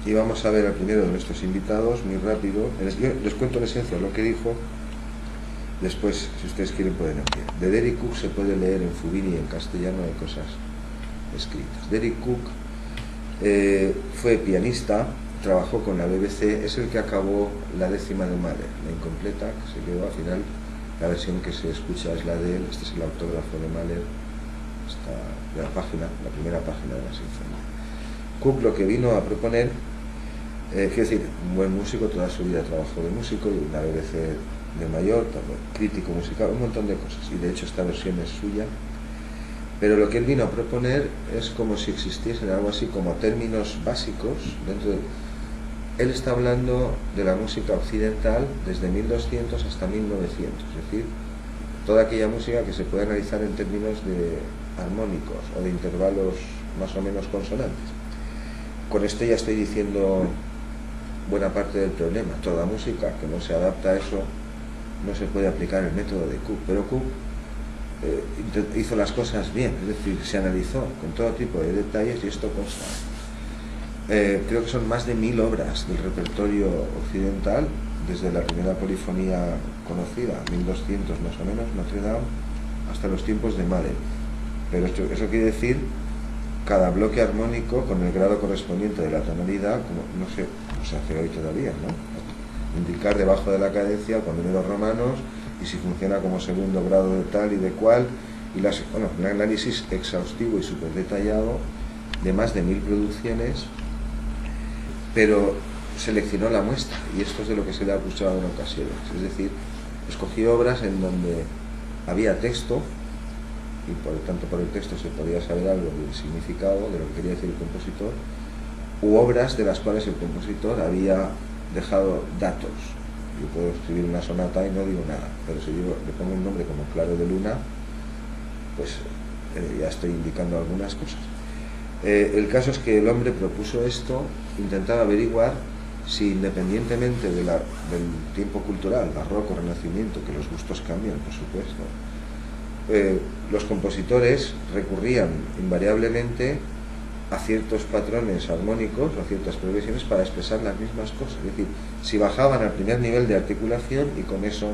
y vamos a ver al primero de nuestros invitados, muy rápido. Yo les cuento en esencia lo que dijo, después, si ustedes quieren, pueden ampliar. De Derek Cook se puede leer en Fubini y en castellano, hay cosas escritas. Derek Cook fue pianista, trabajó con la BBC, es el que acabó la 10ª de Mahler, la incompleta, que se quedó al final. La versión que se escucha es la de él. Este es el autógrafo de Mahler, está de la página, la primera página de la sinfonía. Cook lo que vino a proponer, quiero decir, un buen músico, toda su vida trabajó de músico, y una BBC de Mallorca, crítico musical, un montón de cosas, y de hecho esta versión es suya. Pero lo que él vino a proponer es como si existiesen algo así como términos básicos dentro de... Él está hablando de la música occidental desde 1200 hasta 1900, es decir, toda aquella música que se puede analizar en términos de armónicos o de intervalos más o menos consonantes. Con esto ya estoy diciendo buena parte del problema. Toda música que no se adapta a eso no se puede aplicar el método de Cook, pero Cook hizo las cosas bien, es decir, se analizó con todo tipo de detalles, y esto consta. Creo que son más de 1000 obras del repertorio occidental, desde la primera polifonía conocida, 1200 más o menos, Notre Dame, hasta los tiempos de Mahler. Pero eso quiere decir cada bloque armónico con el grado correspondiente de la tonalidad, como no se hace hoy todavía, ¿no? Indicar debajo de la cadencia con números romanos, y si funciona como segundo grado de tal y de cual, y un análisis exhaustivo y súper detallado de más de 1000 producciones, pero seleccionó la muestra, y esto es de lo que se le ha acusado en ocasiones. Es decir, escogió obras en donde había texto, y por lo tanto por el texto se podía saber algo del significado de lo que quería decir el compositor, u obras de las cuales el compositor había dejado datos. Yo puedo escribir una sonata y no digo nada, pero si yo le pongo un nombre como Claro de Luna, pues ya estoy indicando algunas cosas. El caso es que el hombre propuso esto, intentaba averiguar si, independientemente del tiempo cultural, barroco, renacimiento, que los gustos cambian, por supuesto, los compositores recurrían invariablemente a ciertos patrones armónicos o a ciertas progresiones para expresar las mismas cosas. Es decir, si bajaban al primer nivel de articulación, y con eso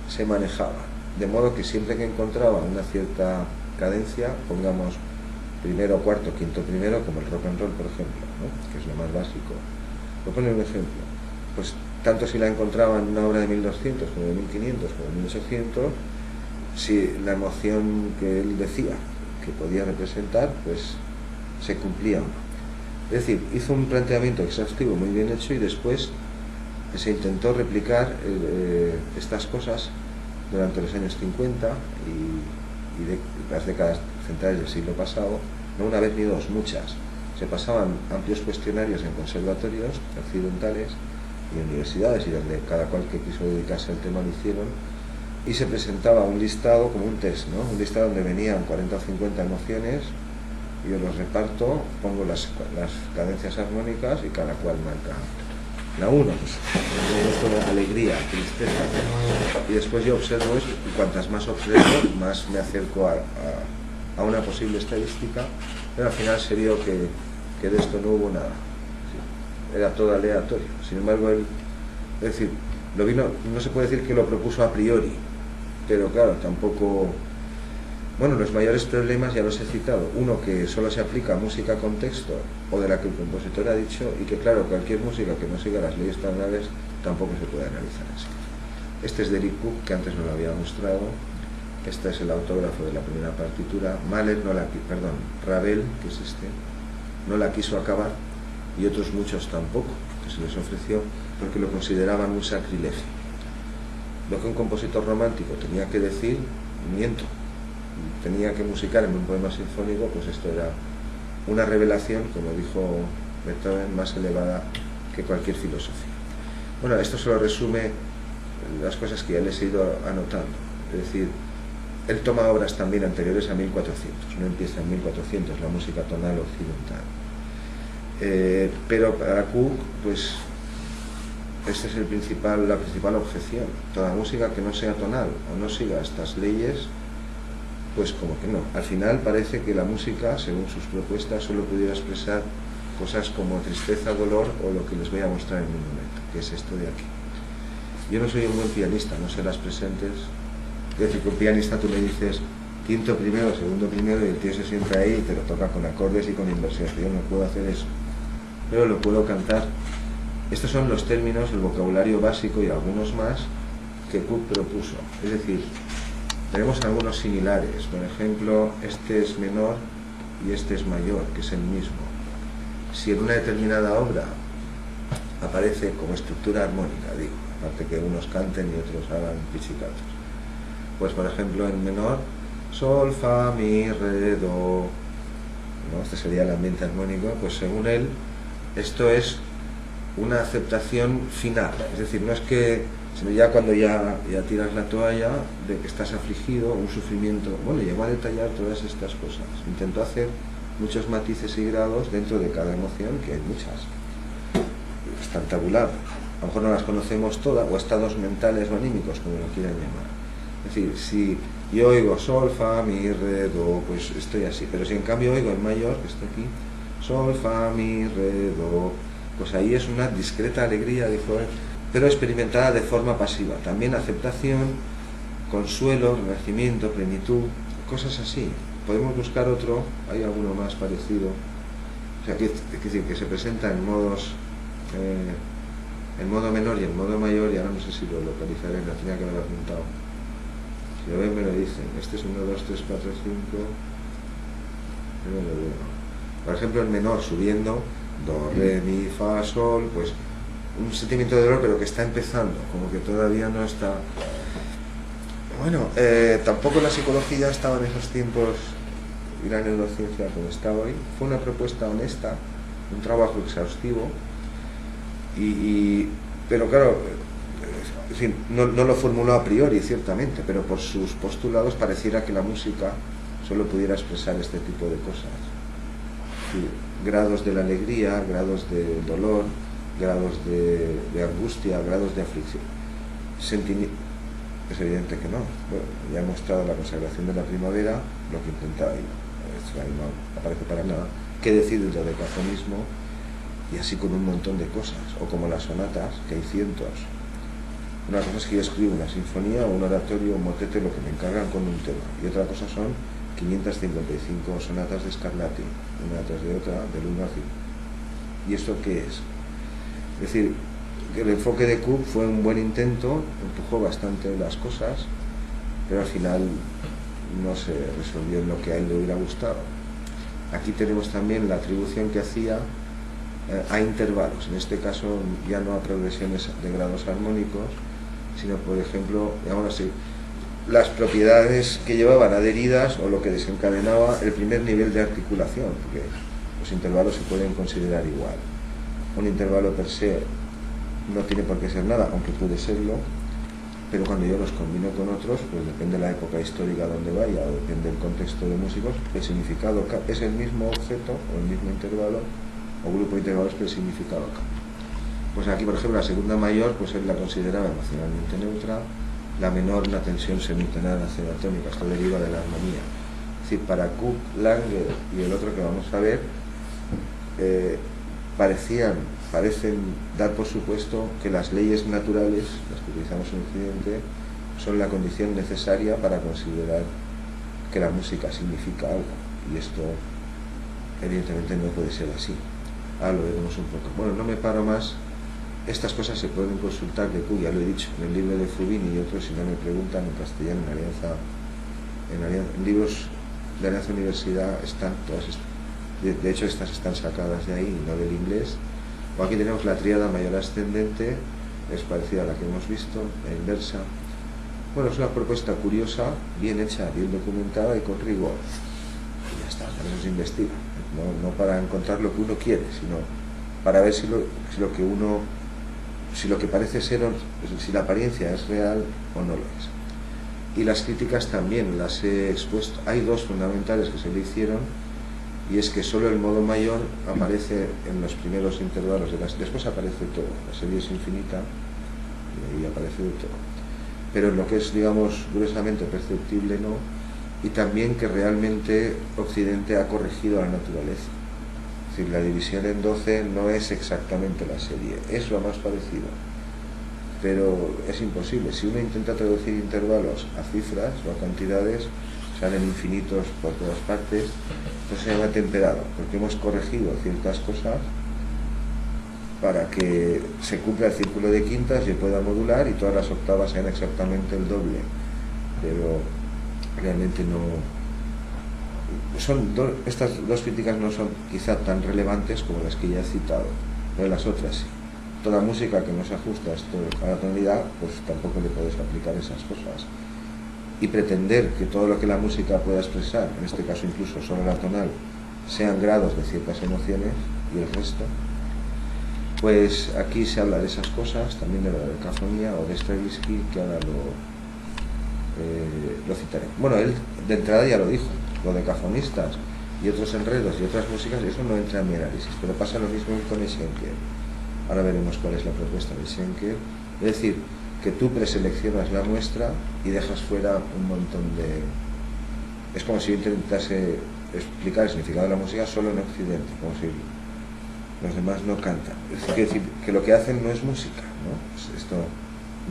se manejaba. De modo que siempre que encontraban una cierta cadencia, pongamos primero, cuarto, quinto, primero, como el rock and roll, por ejemplo, ¿no? Que es lo más básico. Voy a poner un ejemplo. Pues tanto si la encontraban en una obra de 1200 como de 1500 como de 1800, si la emoción que él decía que podía representar, pues se cumplía. Es decir, hizo un planteamiento exhaustivo muy bien hecho, y después se intentó replicar estas cosas durante los años 50 y de las décadas centrales del siglo pasado, no una vez ni dos, muchas. Se pasaban amplios cuestionarios en conservatorios occidentales y universidades, y donde cada cual que quiso dedicarse al tema lo hicieron, y se presentaba un listado como un test, ¿no? Un listado donde venían 40 o 50 emociones, y yo los reparto, pongo las cadencias armónicas, y cada cual marca la 1, pues esto de alegría, tristeza, y después yo observo eso, y cuantas más observo, más me acerco a una posible estadística, pero al final se vio que de esto no hubo nada, era todo aleatorio. Sin embargo, él, es decir, no se puede decir que lo propuso a priori, pero claro, tampoco... Bueno, los mayores problemas ya los he citado. Uno, que solo se aplica a música con texto, o de la que el compositor ha dicho, y que claro, cualquier música que no siga las leyes tonales tampoco se puede analizar así. Este es Derek Cook, que antes no lo había mostrado. Este es el autógrafo de la primera partitura. Ravel, que es este, no la quiso acabar, y otros muchos tampoco, que se les ofreció, porque lo consideraban un sacrilegio. Lo que un compositor romántico tenía que decir, miento, tenía que musicar en un poema sinfónico, pues esto era una revelación, como dijo Beethoven, más elevada que cualquier filosofía. Bueno, esto solo resume las cosas que ya les he ido anotando. Es decir, él toma obras también anteriores a 1400, no empieza en 1400 la música tonal occidental. Pero para Cook, pues esta es la principal objeción. Toda música que no sea tonal o no siga estas leyes, pues como que no. Al final parece que la música, según sus propuestas, solo pudiera expresar cosas como tristeza, dolor o lo que les voy a mostrar en un momento, que es esto de aquí. Yo no soy un buen pianista, no sé las presentes. Es decir, que un pianista tú le dices quinto primero, segundo primero y el tío se sienta ahí y te lo toca con acordes y con inversiones. Yo no puedo hacer eso, pero lo puedo cantar. Estos son los términos, el vocabulario básico y algunos más que Cook propuso. Es decir, tenemos algunos similares. Por ejemplo, este es menor y este es mayor, que es el mismo. Si en una determinada obra aparece como estructura armónica, digo, aparte que unos canten y otros hagan pizzicatos, pues por ejemplo en menor, sol, fa, mi, re, do, ¿no? Este sería el ambiente armónico. Pues según él, esto es una aceptación final, es decir, no es que, sino ya cuando ya tiras la toalla de que estás afligido, un sufrimiento. Bueno, llegó a detallar todas estas cosas, intentó hacer muchos matices y grados dentro de cada emoción, que hay muchas, están tabuladas, a lo mejor no las conocemos todas, o estados mentales o anímicos, como lo quieran llamar. Es decir, si yo oigo sol, fa, mi, re, do, pues estoy así, pero si en cambio oigo el mayor, que está aquí, sol, fa, mi, re, do, pues ahí es una discreta alegría, dijo él, pero experimentada de forma pasiva. También aceptación, consuelo, renacimiento, plenitud, cosas así. Podemos buscar otro, hay alguno más parecido. O sea, es decir, que se presenta en modos, en modo menor y en modo mayor, y ahora no sé si lo localizaré, lo tenía que haber apuntado. Si lo ven me lo dicen. Este es 1, 2, 3, 4, 5. No lo veo. Por ejemplo, en menor, subiendo, do, re, mi, fa, sol, pues un sentimiento de dolor, pero que está empezando, como que todavía no está. Bueno, tampoco la psicología estaba en esos tiempos y la neurociencia como está hoy. Fue una propuesta honesta, un trabajo exhaustivo, pero claro, en fin, no lo formuló a priori, ciertamente, pero por sus postulados pareciera que la música solo pudiera expresar este tipo de cosas. Sí, grados de la alegría, grados de dolor, grados de angustia, grados de aflicción. Es evidente que no. Bueno, ya he mostrado la consagración de la primavera, lo que intentaba, y ahí no aparece para nada. ¿Qué decir del dodecafonismo? Y así con un montón de cosas, o como las sonatas, que hay cientos. Una cosa es que yo escribo una sinfonía o un oratorio, un motete, lo que me encargan con un tema, y otra cosa son 555 sonatas de Scarlatti, una tras de otra, del 1 al 5. ¿Y esto qué es? Es decir, que el enfoque de Cook fue un buen intento, empujó bastante las cosas, pero al final no se resolvió en lo que a él le hubiera gustado. Aquí tenemos también la atribución que hacía a intervalos, en este caso ya no a progresiones de grados armónicos, sino por ejemplo, digamos así, las propiedades que llevaban adheridas o lo que desencadenaba el primer nivel de articulación, porque los intervalos se pueden considerar igual. Un intervalo per se no tiene por qué ser nada, aunque puede serlo, pero cuando yo los combino con otros, pues depende de la época histórica donde vaya, o depende del contexto de músicos, el significado es el mismo objeto, o el mismo intervalo, o grupo de intervalos, pero el significado cambia. Pues aquí, por ejemplo, la segunda mayor, pues él la consideraba emocionalmente neutra, la menor una tensión semitonal atónica, esto deriva de la armonía. Es decir, para Cook, Langer y el otro que vamos a ver, parecen dar por supuesto que las leyes naturales, las que utilizamos en Occidente, son la condición necesaria para considerar que la música significa algo, y esto evidentemente no puede ser así. Ahora lo veremos un poco. Bueno, no me paro más. Estas cosas se pueden consultar de Cook, ya lo he dicho, en el libro de Fubini y otros, si no me preguntan, en castellano, en libros de Alianza Universidad están todas estas. De hecho, estas están sacadas de ahí, no del inglés. O aquí tenemos la tríada mayor ascendente, es parecida a la que hemos visto, la inversa. Bueno, es una propuesta curiosa, bien hecha, bien documentada y con rigor. Y ya está, ya se investiga. No para encontrar lo que uno quiere, sino para ver si lo que parece ser, si la apariencia es real o no lo es. Y las críticas también las he expuesto. Hay dos fundamentales que se le hicieron, y es que solo el modo mayor aparece en los primeros intervalos después aparece todo, la serie es infinita y ahí aparece de todo, pero en lo que es, digamos, gruesamente perceptible no, y también que realmente Occidente ha corregido a la naturaleza. Es decir, la división en 12 no es exactamente la serie, es lo más parecido, pero es imposible. Si uno intenta traducir intervalos a cifras o a cantidades, salen infinitos por todas partes. Entonces se llama temperado, porque hemos corregido ciertas cosas para que se cumpla el círculo de quintas y pueda modular y todas las octavas sean exactamente el doble, pero realmente no son estas dos críticas no son quizá tan relevantes como las que ya he citado, pero las otras sí. Toda música que no se ajusta a la tonalidad, pues tampoco le puedes aplicar esas cosas, y pretender que todo lo que la música pueda expresar, en este caso incluso solo la tonal, sean grados de ciertas emociones y el resto, pues aquí se habla de esas cosas, también de la decafonía o de Stravinsky, que ahora lo citaré. Bueno, él de entrada ya lo dijo, lo de decafonistas y otros enredos y otras músicas, eso no entra en mi análisis, pero pasa lo mismo con Schenker. Ahora veremos cuál es la propuesta de Schenker. Es decir, que tú preseleccionas la muestra y dejas fuera un montón de... Es como si yo intentase explicar el significado de la música solo en Occidente, como si los demás no cantan. Es decir, que lo que hacen no es música, ¿no? Esto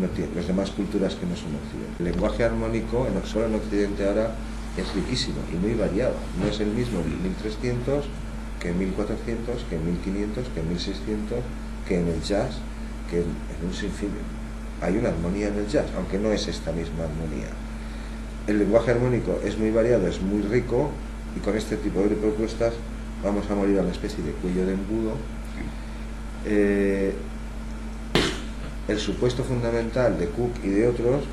no tiene, las demás culturas que no son Occidente. El lenguaje armónico, solo en Occidente ahora, es riquísimo y muy variado. No es el mismo en 1300 que en 1400, que en 1500, que en 1600, que en el jazz, que en un sinfín. Hay una armonía en el jazz, aunque no es esta misma armonía. El lenguaje armónico es muy variado, es muy rico, y con este tipo de propuestas vamos a morir a una especie de cuello de embudo. El supuesto fundamental de Cook y de otros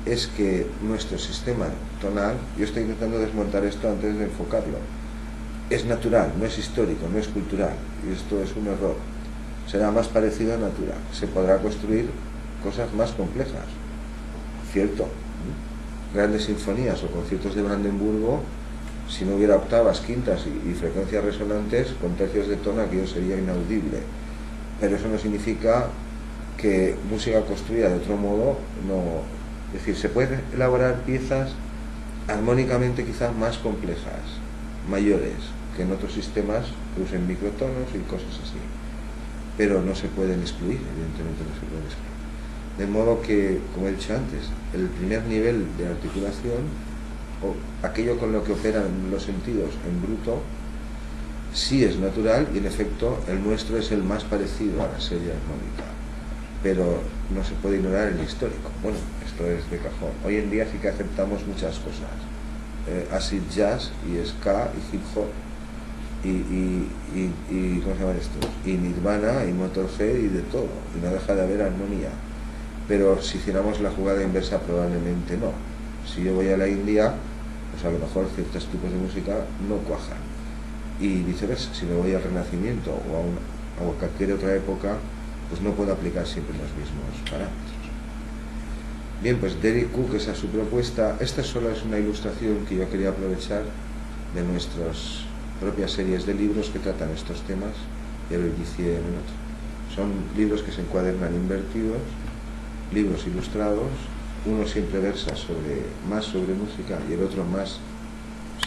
es que nuestro sistema tonal, yo estoy intentando desmontar esto antes de enfocarlo, es natural, no es histórico, no es cultural, y esto es un error. Será más parecido a natural, se podrá construir cosas más complejas, cierto. Grandes sinfonías o conciertos de Brandenburgo, si no hubiera octavas, quintas y frecuencias resonantes, con tercios de tono aquello sería inaudible, pero eso no significa que música construida de otro modo no... Es decir, se pueden elaborar piezas armónicamente quizás más complejas, mayores, que en otros sistemas que usen microtonos y cosas así, pero no se pueden excluir, evidentemente no se pueden excluir. De modo que, como he dicho antes, el primer nivel de articulación, o aquello con lo que operan los sentidos en bruto, sí es natural, y en efecto el nuestro es el más parecido a la serie armónica, pero no se puede ignorar el histórico. Bueno, esto es de cajón. Hoy en día sí que aceptamos muchas cosas, acid jazz y ska y hip hop y ¿cómo se llama esto? Y Nirvana y Motorhead y de todo, y no deja de haber armonía. Pero si hiciéramos la jugada inversa, probablemente no. Si yo voy a la India, pues a lo mejor ciertos tipos de música no cuajan, y viceversa. Si me voy al Renacimiento o a cualquier otra época, pues no puedo aplicar siempre los mismos parámetros. Bien, pues Derek Cook, esa es su propuesta. Esta solo es una ilustración que yo quería aprovechar de nuestras propias series de libros que tratan estos temas, ya lo inicié en otro. Son libros que se encuadernan invertidos, libros ilustrados, uno siempre versa más sobre música y el otro más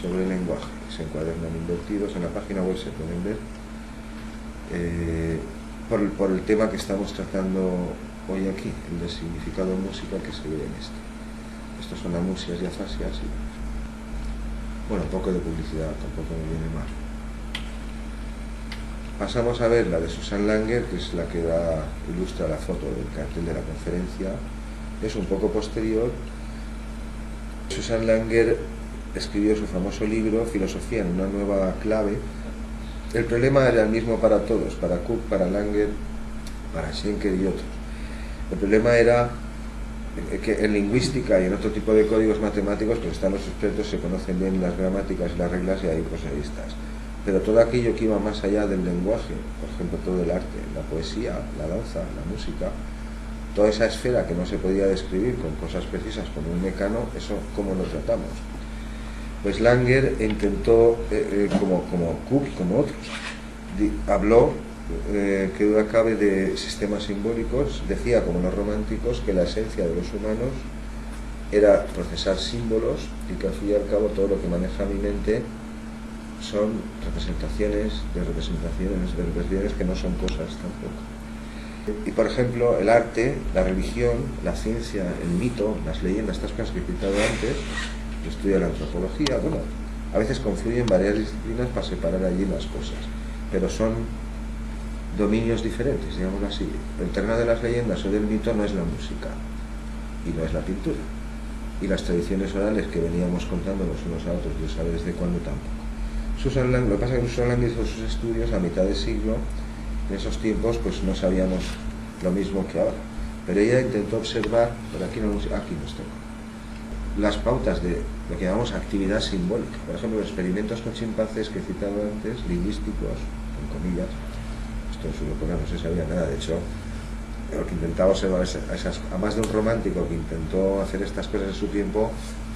sobre lenguaje, se encuadernan invertidos. En la página web se pueden ver, por el tema que estamos tratando hoy aquí, el del significado de música que se ve en este. Estos son amusias y afasias y bueno, un poco de publicidad tampoco me viene mal. Pasamos a ver la de Susan Langer, que es la que ilustra la foto del cartel de la conferencia. Es un poco posterior. Susan Langer escribió su famoso libro Filosofía en una nueva clave. El problema era el mismo para todos, para Cook, para Langer, para Schenker y otros. El problema era que en lingüística y en otro tipo de códigos matemáticos, pues están los expertos, se conocen bien las gramáticas y las reglas y hay prosodistas. Pero todo aquello que iba más allá del lenguaje, por ejemplo todo el arte, la poesía, la danza, la música, toda esa esfera que no se podía describir con cosas precisas como un mecano, eso ¿cómo lo tratamos? Pues Langer intentó, como Cook y como otros, habló, que duda cabe, de sistemas simbólicos. Decía, como los románticos, que la esencia de los humanos era procesar símbolos y que al fin y al cabo todo lo que maneja mi mente son representaciones de representaciones que no son cosas tampoco. Y por ejemplo, el arte, la religión, la ciencia, el mito, las leyendas, estas cosas que he citado antes, yo estudio la antropología, bueno, a veces confluyen varias disciplinas para separar allí las cosas, pero son dominios diferentes, digámoslo así. El terreno de las leyendas o del mito no es la música y no es la pintura, y las tradiciones orales que veníamos contando los unos a otros, Dios sabe desde cuándo tampoco. Susan Lang, lo que pasa es que Susan Lang hizo sus estudios a mitad de siglo. En esos tiempos pues no sabíamos lo mismo que ahora, pero ella intentó observar, por aquí no nos tengo, las pautas de lo que llamamos actividad simbólica. Por ejemplo, los experimentos con chimpancés que he citado antes, lingüísticos, en comillas, esto en su locura no se sabía nada. De hecho, lo que intentaba observar a más de un romántico que intentó hacer estas cosas en su tiempo,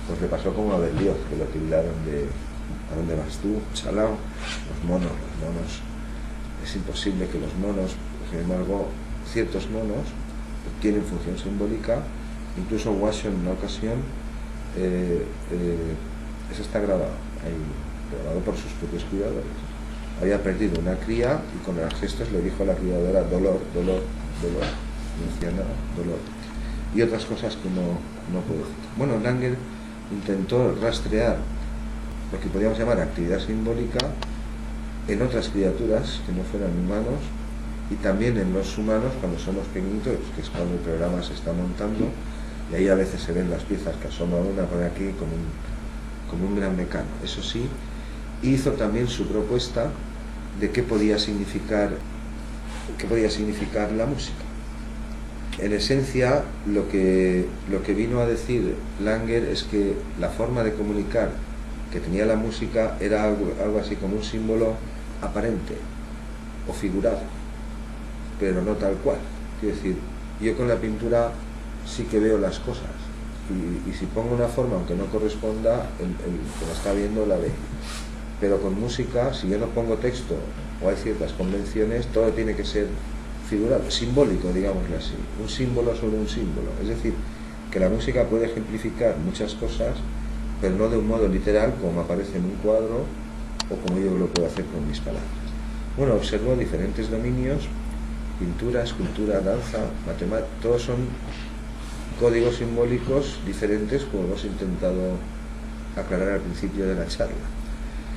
pues le pasó como a Berlioz, que lo tildaron de ¿a dónde vas tú, chalao? Los monos. Es imposible que los monos, sin embargo, ciertos monos tienen función simbólica. Incluso Washington en una ocasión, eso está grabado por sus propios cuidadores. Había perdido una cría y con los gestos le dijo a la criadora dolor, no decía nada, dolor. Y otras cosas que no puedo citar. Bueno, Langer intentó rastrear lo que podríamos llamar actividad simbólica en otras criaturas que no fueran humanos, y también en los humanos cuando somos pequeñitos, que es cuando el programa se está montando, y ahí a veces se ven las piezas que asoma una por aquí como un gran mecano. Eso sí, hizo también su propuesta de qué podía significar la música. En esencia, lo que vino a decir Langer es que la forma de comunicar que tenía la música era algo así como un símbolo aparente o figurado, pero no tal cual. Quiero decir, yo con la pintura sí que veo las cosas, y si pongo una forma aunque no corresponda, el que la está viendo la ve. Pero con música, si yo no pongo texto o hay ciertas convenciones, todo tiene que ser figurado, simbólico, digámoslo así, un símbolo sobre un símbolo. Es decir, que la música puede ejemplificar muchas cosas, pero no de un modo literal como aparece en un cuadro o como yo lo puedo hacer con mis palabras. Bueno, observo diferentes dominios: pintura, escultura, danza, matemática. Todos son códigos simbólicos diferentes, como hemos intentado aclarar al principio de la charla.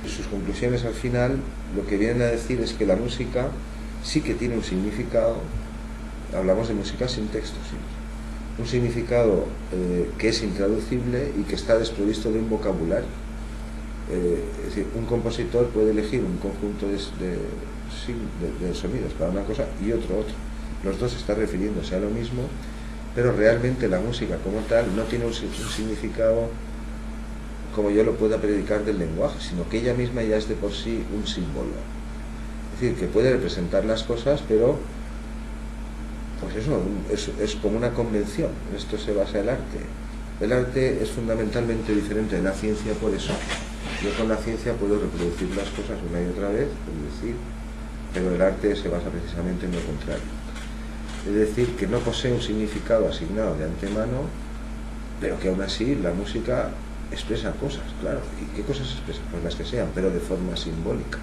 Sus conclusiones al final lo que vienen a decir es que la música sí que tiene un significado. Hablamos de música sin texto, sí. Un significado que es intraducible y que está desprovisto de un vocabulario. Es decir, un compositor puede elegir un conjunto de sonidos para una cosa y otro. Los dos están refiriéndose a lo mismo, pero realmente la música como tal no tiene un significado como yo lo pueda predicar del lenguaje, sino que ella misma ya es de por sí un símbolo. Es decir, que puede representar las cosas, pero pues eso es como una convención. En esto se basa el arte. El arte es fundamentalmente diferente de la ciencia por eso. Yo con la ciencia puedo reproducir las cosas una y otra vez, es decir, pero el arte se basa precisamente en lo contrario. Es decir, que no posee un significado asignado de antemano, pero que aún así la música expresa cosas, claro. ¿Y qué cosas expresa? Pues las que sean, pero de forma simbólica.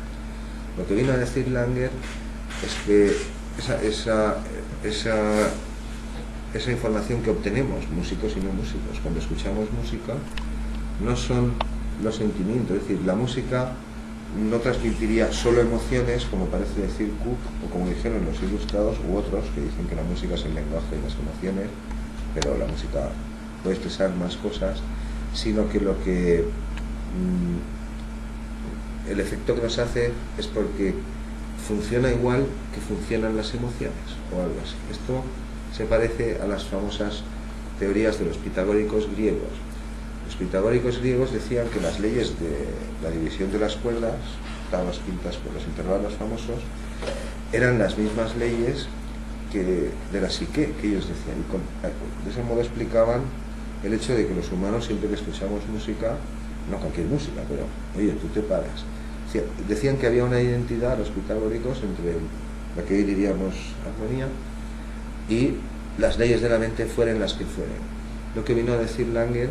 Lo que vino a decir Langer es que esa información que obtenemos, músicos y no músicos, cuando escuchamos música, no son los sentimientos. Es decir, la música no transmitiría solo emociones, como parece decir Cook, o como dijeron los ilustrados u otros que dicen que la música es el lenguaje de las emociones, pero la música puede expresar más cosas, sino que el efecto que nos hace es porque funciona igual que funcionan las emociones o algo así. Esto se parece a las famosas teorías de los pitagóricos griegos. Los pitagóricos griegos decían que las leyes de la división de las cuerdas, octavas, quintas, por los intervalos famosos, eran las mismas leyes que de la psique que ellos decían, y de ese modo explicaban el hecho de que los humanos, siempre que escuchamos música, no cualquier música, pero oye, tú te paras. Decían que había una identidad, los pitagóricos, entre la que hoy diríamos armonía y las leyes de la mente, fueren las que fueren. Lo que vino a decir Langer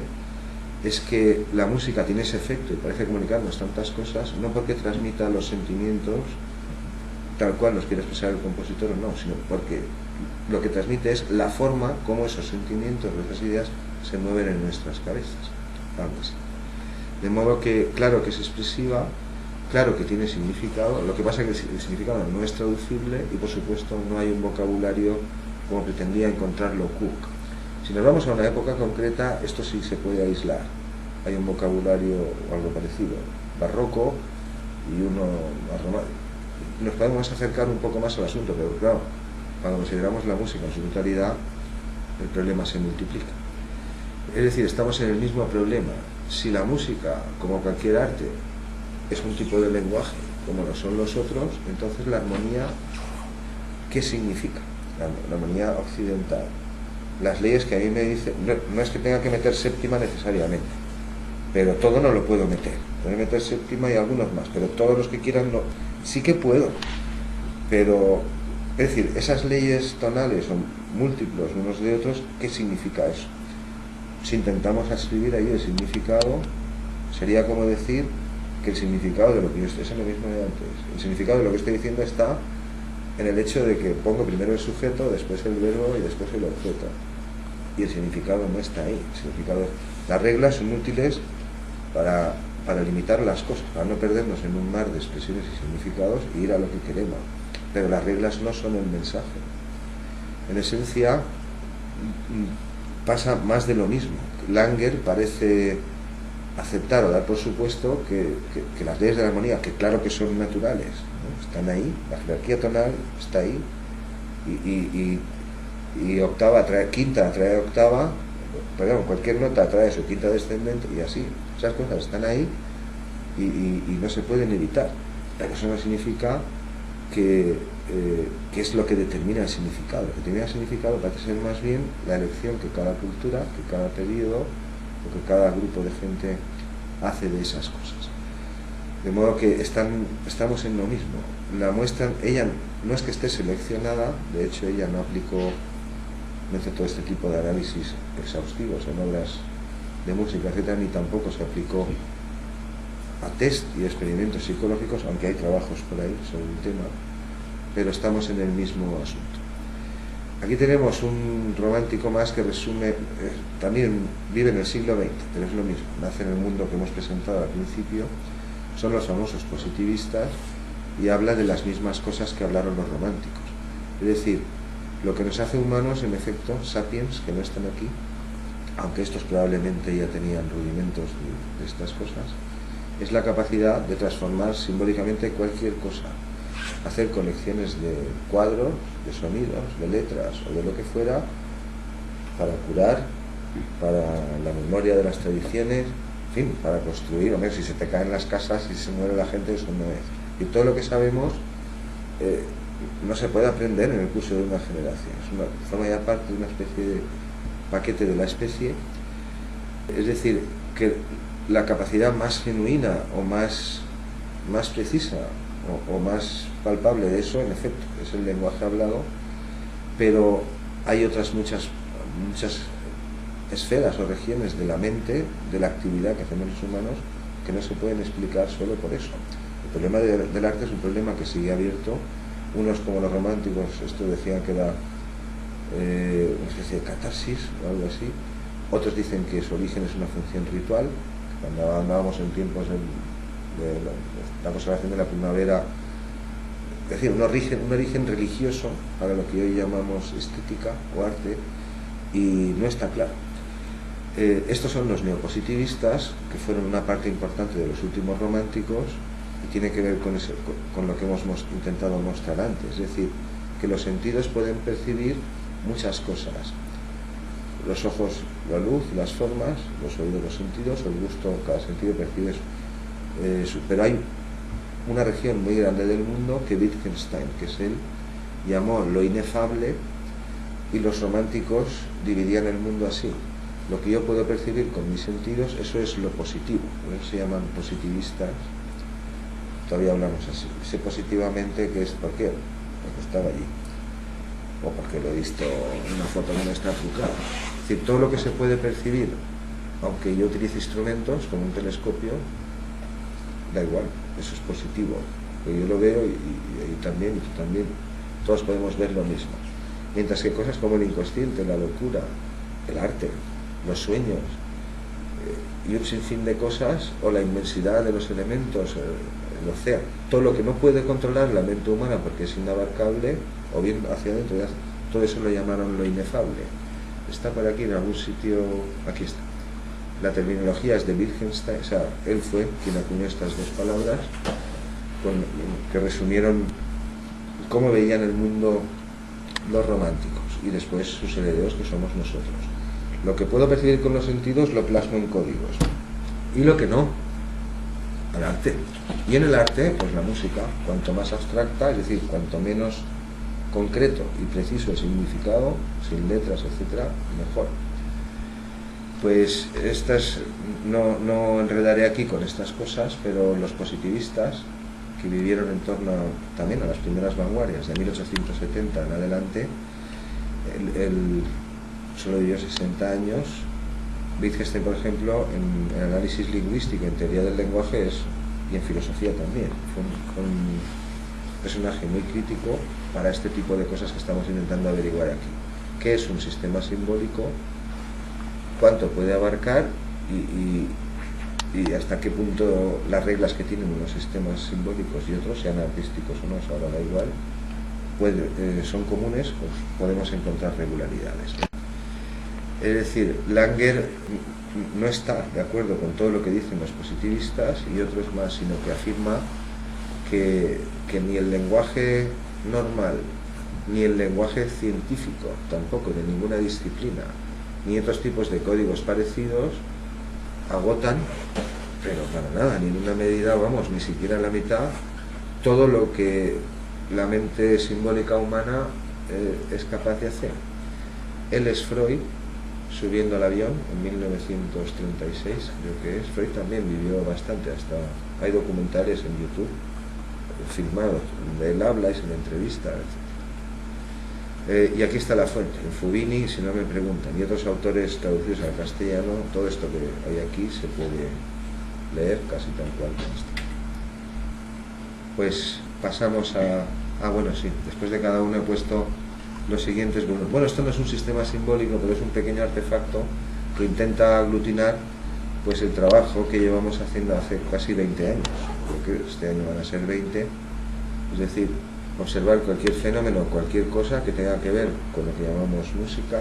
es que la música tiene ese efecto y parece comunicarnos tantas cosas, no porque transmita los sentimientos tal cual los quiere expresar el compositor o no, sino porque lo que transmite es la forma como esos sentimientos, esas ideas se mueven en nuestras cabezas. Vamos. De modo que, claro que es expresiva, claro que tiene significado, lo que pasa es que el significado no es traducible y por supuesto no hay un vocabulario como pretendía encontrarlo Cook. Si nos vamos a una época concreta, esto sí se puede aislar. Hay un vocabulario o algo parecido, barroco y uno más romántico. Nos podemos acercar un poco más al asunto, pero claro, cuando consideramos la música en su totalidad, el problema se multiplica. Es decir, estamos en el mismo problema. Si la música, como cualquier arte, es un tipo de lenguaje, como lo son los otros, entonces la armonía, ¿qué significa? La armonía occidental. Las leyes que a mí me dicen, no es que tenga que meter séptima necesariamente, pero todo no lo puedo meter. Puedo meter séptima y algunos más, pero todos los que quieran no. Sí que puedo, pero, es decir, esas leyes tonales son múltiplos unos de otros, ¿qué significa eso? Si intentamos escribir ahí el significado, sería como decir que el significado de lo que yo estoy, es lo mismo de antes, el significado de lo que estoy diciendo está en el hecho de que pongo primero el sujeto, después el verbo y después el objeto, y el significado no está ahí. El significado, las reglas son útiles para limitar las cosas, para no perdernos en un mar de expresiones y significados y ir a lo que queremos, pero las reglas no son el mensaje. En esencia pasa más de lo mismo. Langer parece aceptar o dar por supuesto que las leyes de la armonía, que claro que son naturales, ¿no? Están ahí, la jerarquía tonal está ahí, y octava atrae quinta, atrae octava, perdón, cualquier nota atrae su quinta descendente y así. Esas cosas están ahí y no se pueden evitar. Pero eso no significa que es lo que determina el significado. Lo que determina el significado parece ser más bien la elección que cada cultura, que cada periodo o que cada grupo de gente hace de esas cosas. De modo que estamos en lo mismo. La muestra, ella no es que esté seleccionada, de hecho ella no hace todo este tipo de análisis exhaustivos en obras de música, etcétera, ni tampoco se aplicó a test y experimentos psicológicos, aunque hay trabajos por ahí sobre el tema, pero estamos en el mismo asunto. Aquí tenemos un romántico más que resume, también vive en el siglo XX, pero es lo mismo, nace en el mundo que hemos presentado al principio, son los famosos positivistas y habla de las mismas cosas que hablaron los románticos. Es decir, lo que nos hace humanos, en efecto, sapiens, que no están aquí, aunque estos probablemente ya tenían rudimentos de estas cosas, es la capacidad de transformar simbólicamente cualquier cosa, hacer colecciones de cuadros, de sonidos, de letras o de lo que fuera, para curar, para la memoria de las tradiciones, en fin, para construir. Hombre, si se te caen las casas y se muere la gente, eso no es. Y todo lo que sabemos no se puede aprender en el curso de una generación, forma ya parte de una especie de paquete de la especie. Es decir, que la capacidad más genuina o más precisa o más palpable de eso, en efecto, es el lenguaje hablado, pero hay otras muchas esferas o regiones de la mente, de la actividad que hacemos los humanos, que no se pueden explicar solo por eso. El problema del arte es un problema que sigue abierto. Unos, como los románticos, esto decían que era una especie de catarsis o algo así. Otros dicen que su origen es una función ritual. Cuando andábamos en tiempos de la consagración de la primavera, es decir, un origen religioso para lo que hoy llamamos estética o arte, y no está claro. Estos son los neopositivistas, que fueron una parte importante de los últimos románticos, y tiene que ver con lo que hemos intentado mostrar antes, es decir, que los sentidos pueden percibir muchas cosas. Los ojos, la luz, las formas, los oídos, los sentidos, el gusto, cada sentido percibe pero hay una región muy grande del mundo que Wittgenstein, que es él, llamó lo inefable, y los románticos dividían el mundo así. Lo que yo puedo percibir con mis sentidos, eso es lo positivo. Por eso se llaman positivistas. Todavía hablamos así. Sé positivamente que es ¿por qué? Porque estaba allí, o porque lo he visto en una foto que no está trucada. Es decir, todo lo que se puede percibir aunque yo utilice instrumentos como un telescopio, da igual, eso es positivo, porque yo lo veo y también, y tú también, todos podemos ver lo mismo. Mientras que cosas como el inconsciente, la locura, el arte, los sueños y un sinfín de cosas, o la inmensidad de los elementos, el océano, todo lo que no puede controlar la mente humana porque es inabarcable, o bien hacia adentro, todo eso lo llamaron lo inefable. Está por aquí en algún sitio, aquí está. La terminología es de Wittgenstein, o sea, él fue quien acuñó estas dos palabras, que resumieron cómo veían el mundo los románticos y después sus herederos, que somos nosotros. Lo que puedo percibir con los sentidos lo plasmo en códigos, y lo que no, al arte. Y en el arte, pues la música, cuanto más abstracta, es decir, cuanto menos concreto y preciso el significado, sin letras, etcétera, mejor. Pues no enredaré aquí con estas cosas, pero los positivistas, que vivieron en torno también a las primeras vanguardias de 1870 en adelante, solo vivió 60 años. Wittgenstein, por ejemplo, en análisis lingüístico, en teoría del lenguaje y en filosofía también, fue un personaje muy crítico para este tipo de cosas que estamos intentando averiguar aquí. ¿Qué es un sistema simbólico? ¿Cuánto puede abarcar? Y hasta qué punto las reglas que tienen unos sistemas simbólicos y otros, sean artísticos o no, eso ahora da igual, son comunes, pues podemos encontrar regularidades. Es decir, Langer no está de acuerdo con todo lo que dicen los positivistas y otros más, sino que afirma que ni el lenguaje normal, ni el lenguaje científico, tampoco de ninguna disciplina, ni otros tipos de códigos parecidos, agotan, pero para nada, ni en una medida, vamos, ni siquiera en la mitad, todo lo que la mente simbólica humana es capaz de hacer. Él es Freud, subiendo al avión en 1936, creo que es. Freud también vivió bastante, hasta hay documentales en YouTube filmados donde él habla y se le entrevista, etc. Y aquí está la fuente, en Fubini, si no me preguntan, y otros autores traducidos al castellano. Todo esto que hay aquí se puede leer casi tal cual como está. Pues pasamos bueno, sí, después de cada uno he puesto los siguientes. Bueno, esto no es un sistema simbólico, pero es un pequeño artefacto que intenta aglutinar pues el trabajo que llevamos haciendo hace casi 20 años, porque este año van a ser 20, es decir, observar cualquier fenómeno, cualquier cosa que tenga que ver con lo que llamamos música,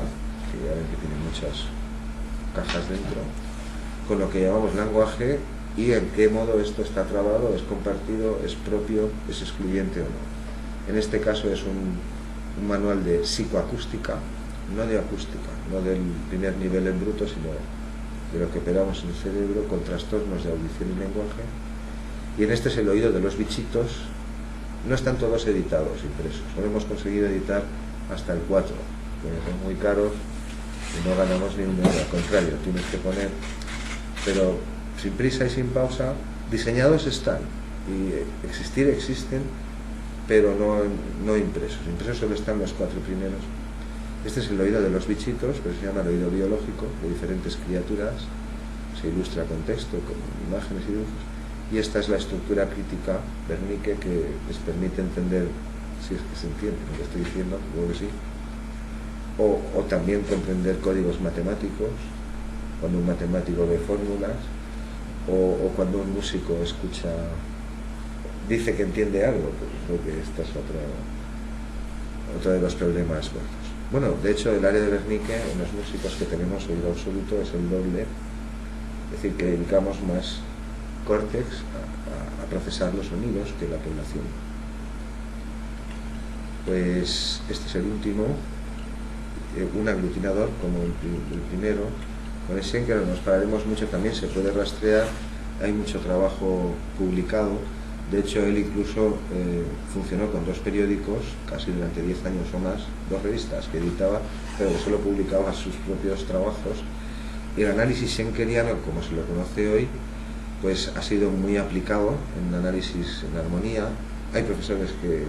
que ya ven que tiene muchas cajas dentro, con lo que llamamos lenguaje, y en qué modo esto está trabado, es compartido, es propio, es excluyente o no. En este caso es un manual de psicoacústica, no de acústica, no del primer nivel en bruto, sino de lo que operamos en el cerebro con trastornos de audición y lenguaje. Y en este es el oído de los bichitos. No están todos editados, impresos, no hemos conseguido editar hasta el 4, porque son muy caros y no ganamos ni un euro, al contrario, tienes que poner, pero sin prisa y sin pausa. Diseñados están, y existir existen, pero no impresos. Impresos solo están los 4 primeros. Este es el oído de los bichitos, pero se llama el oído biológico, de diferentes criaturas, se ilustra con texto, con imágenes y dibujos. Y esta es la estructura crítica Wernicke, que les permite entender, si es que se entiende lo que estoy diciendo, luego que sí, o también comprender códigos matemáticos, cuando un matemático ve fórmulas, o cuando un músico dice que entiende algo, pues creo que esta es otro de los problemas gordos. Bueno, de hecho el área de Wernicke en los músicos que tenemos oído absoluto es el doble, es decir, que dedicamos más córtex a procesar los sonidos que la población. Pues este es el último, un aglutinador como el primero, con el Schenker nos pararemos mucho, también se puede rastrear, hay mucho trabajo publicado. De hecho, él incluso funcionó con 2 periódicos, casi durante 10 años o más, 2 revistas que editaba, pero que solo publicaba sus propios trabajos. Y el análisis schenkeriano, como se lo conoce hoy, pues ha sido muy aplicado en análisis en armonía. Hay profesores que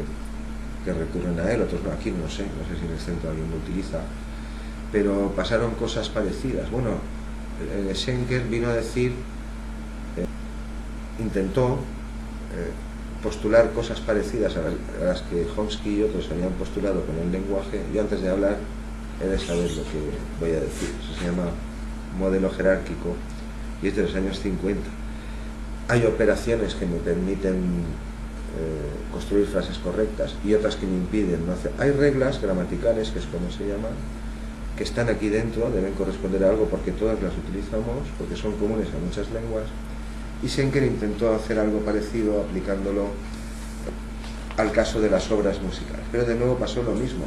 recurren a él, otros no. Aquí no sé si en el centro alguien lo utiliza, pero pasaron cosas parecidas. Bueno, Schenker vino a decir, intentó postular cosas parecidas a las que Chomsky y otros habían postulado con el lenguaje. Yo antes de hablar he de saber lo que voy a decir. Eso se llama modelo jerárquico y es de los años 50. Hay operaciones que me permiten construir frases correctas y otras que me impiden no hacer. Hay reglas gramaticales, que es como se llaman, que están aquí dentro, deben corresponder a algo porque todas las utilizamos, porque son comunes a muchas lenguas. Y Schenker intentó hacer algo parecido aplicándolo al caso de las obras musicales, pero de nuevo pasó lo mismo.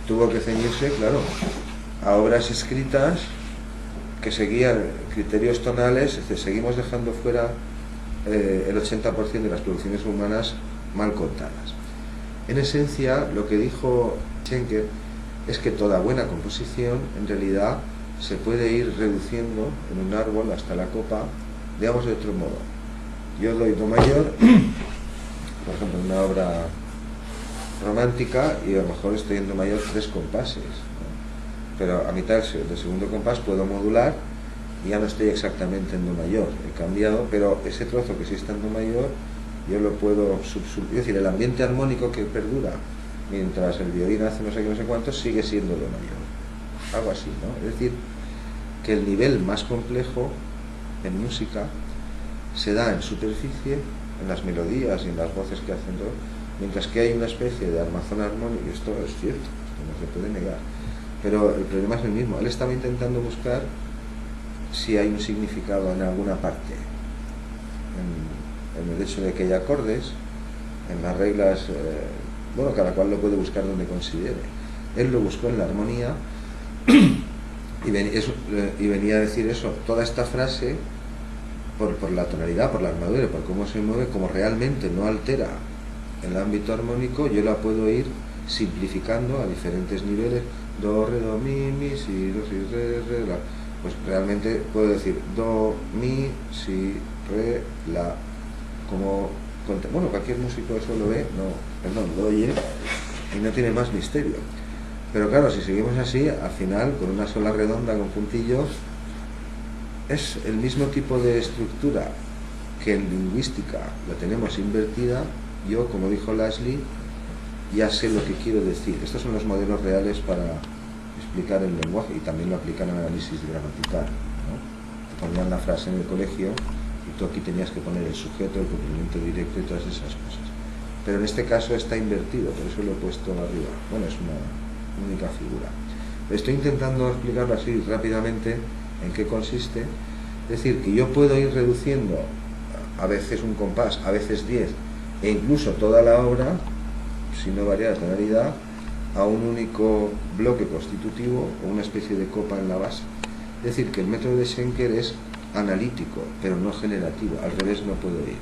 Tuvo que ceñirse, claro, a obras escritas que seguían criterios tonales. Seguimos dejando fuera el 80% de las producciones humanas mal contadas. En esencia, lo que dijo Schenker es que toda buena composición en realidad se puede ir reduciendo en un árbol hasta la copa, digamos de otro modo. Yo doy do mayor, por ejemplo, en una obra romántica, y a lo mejor estoy en do mayor 3 compases, ¿no? Pero a mitad del segundo compás puedo modular y ya no estoy exactamente en do mayor, he cambiado, pero ese trozo que sí está en do mayor yo lo puedo es decir, el ambiente armónico que perdura mientras el violín hace no sé qué, no sé cuánto, sigue siendo do mayor, algo así, ¿no? Es decir, que el nivel más complejo en música se da en superficie, en las melodías y en las voces que hacen todo, mientras que hay una especie de armazón armónico, y esto es cierto, esto no se puede negar, pero el problema es el mismo. Él estaba intentando buscar si hay un significado en alguna parte, en el hecho de que hay acordes, en las reglas, bueno, cada cual lo puede buscar donde considere. Él lo buscó en la armonía y venía a decir eso, toda esta frase, por la tonalidad, por la armadura, por cómo se mueve, como realmente no altera el ámbito armónico, yo la puedo ir simplificando a diferentes niveles, do, re, do, mi, si, do, si, re, la. Pues realmente puedo decir do, mi, si, re, la, como, bueno, cualquier músico eso lo ve, lo oye y no tiene más misterio. Pero claro, si seguimos así, al final, con una sola redonda con puntillos, es el mismo tipo de estructura que en lingüística la tenemos invertida. Yo, como dijo Laszlo, ya sé lo que quiero decir. Estos son los modelos reales para explicar el lenguaje, y también lo aplican al análisis gramatical, ¿no? Te ponían la frase en el colegio y tú aquí tenías que poner el sujeto, el complemento directo y todas esas cosas. Pero en este caso está invertido, por eso lo he puesto arriba. Bueno, es una única figura. Estoy intentando explicarlo así rápidamente en qué consiste. Es decir, que yo puedo ir reduciendo a veces un compás, a veces 10, e incluso toda la obra, si no varía la tonalidad, a un único bloque constitutivo o una especie de copa en la base. Es decir, que el método de Schenker es analítico, pero no generativo, al revés no puedo ir.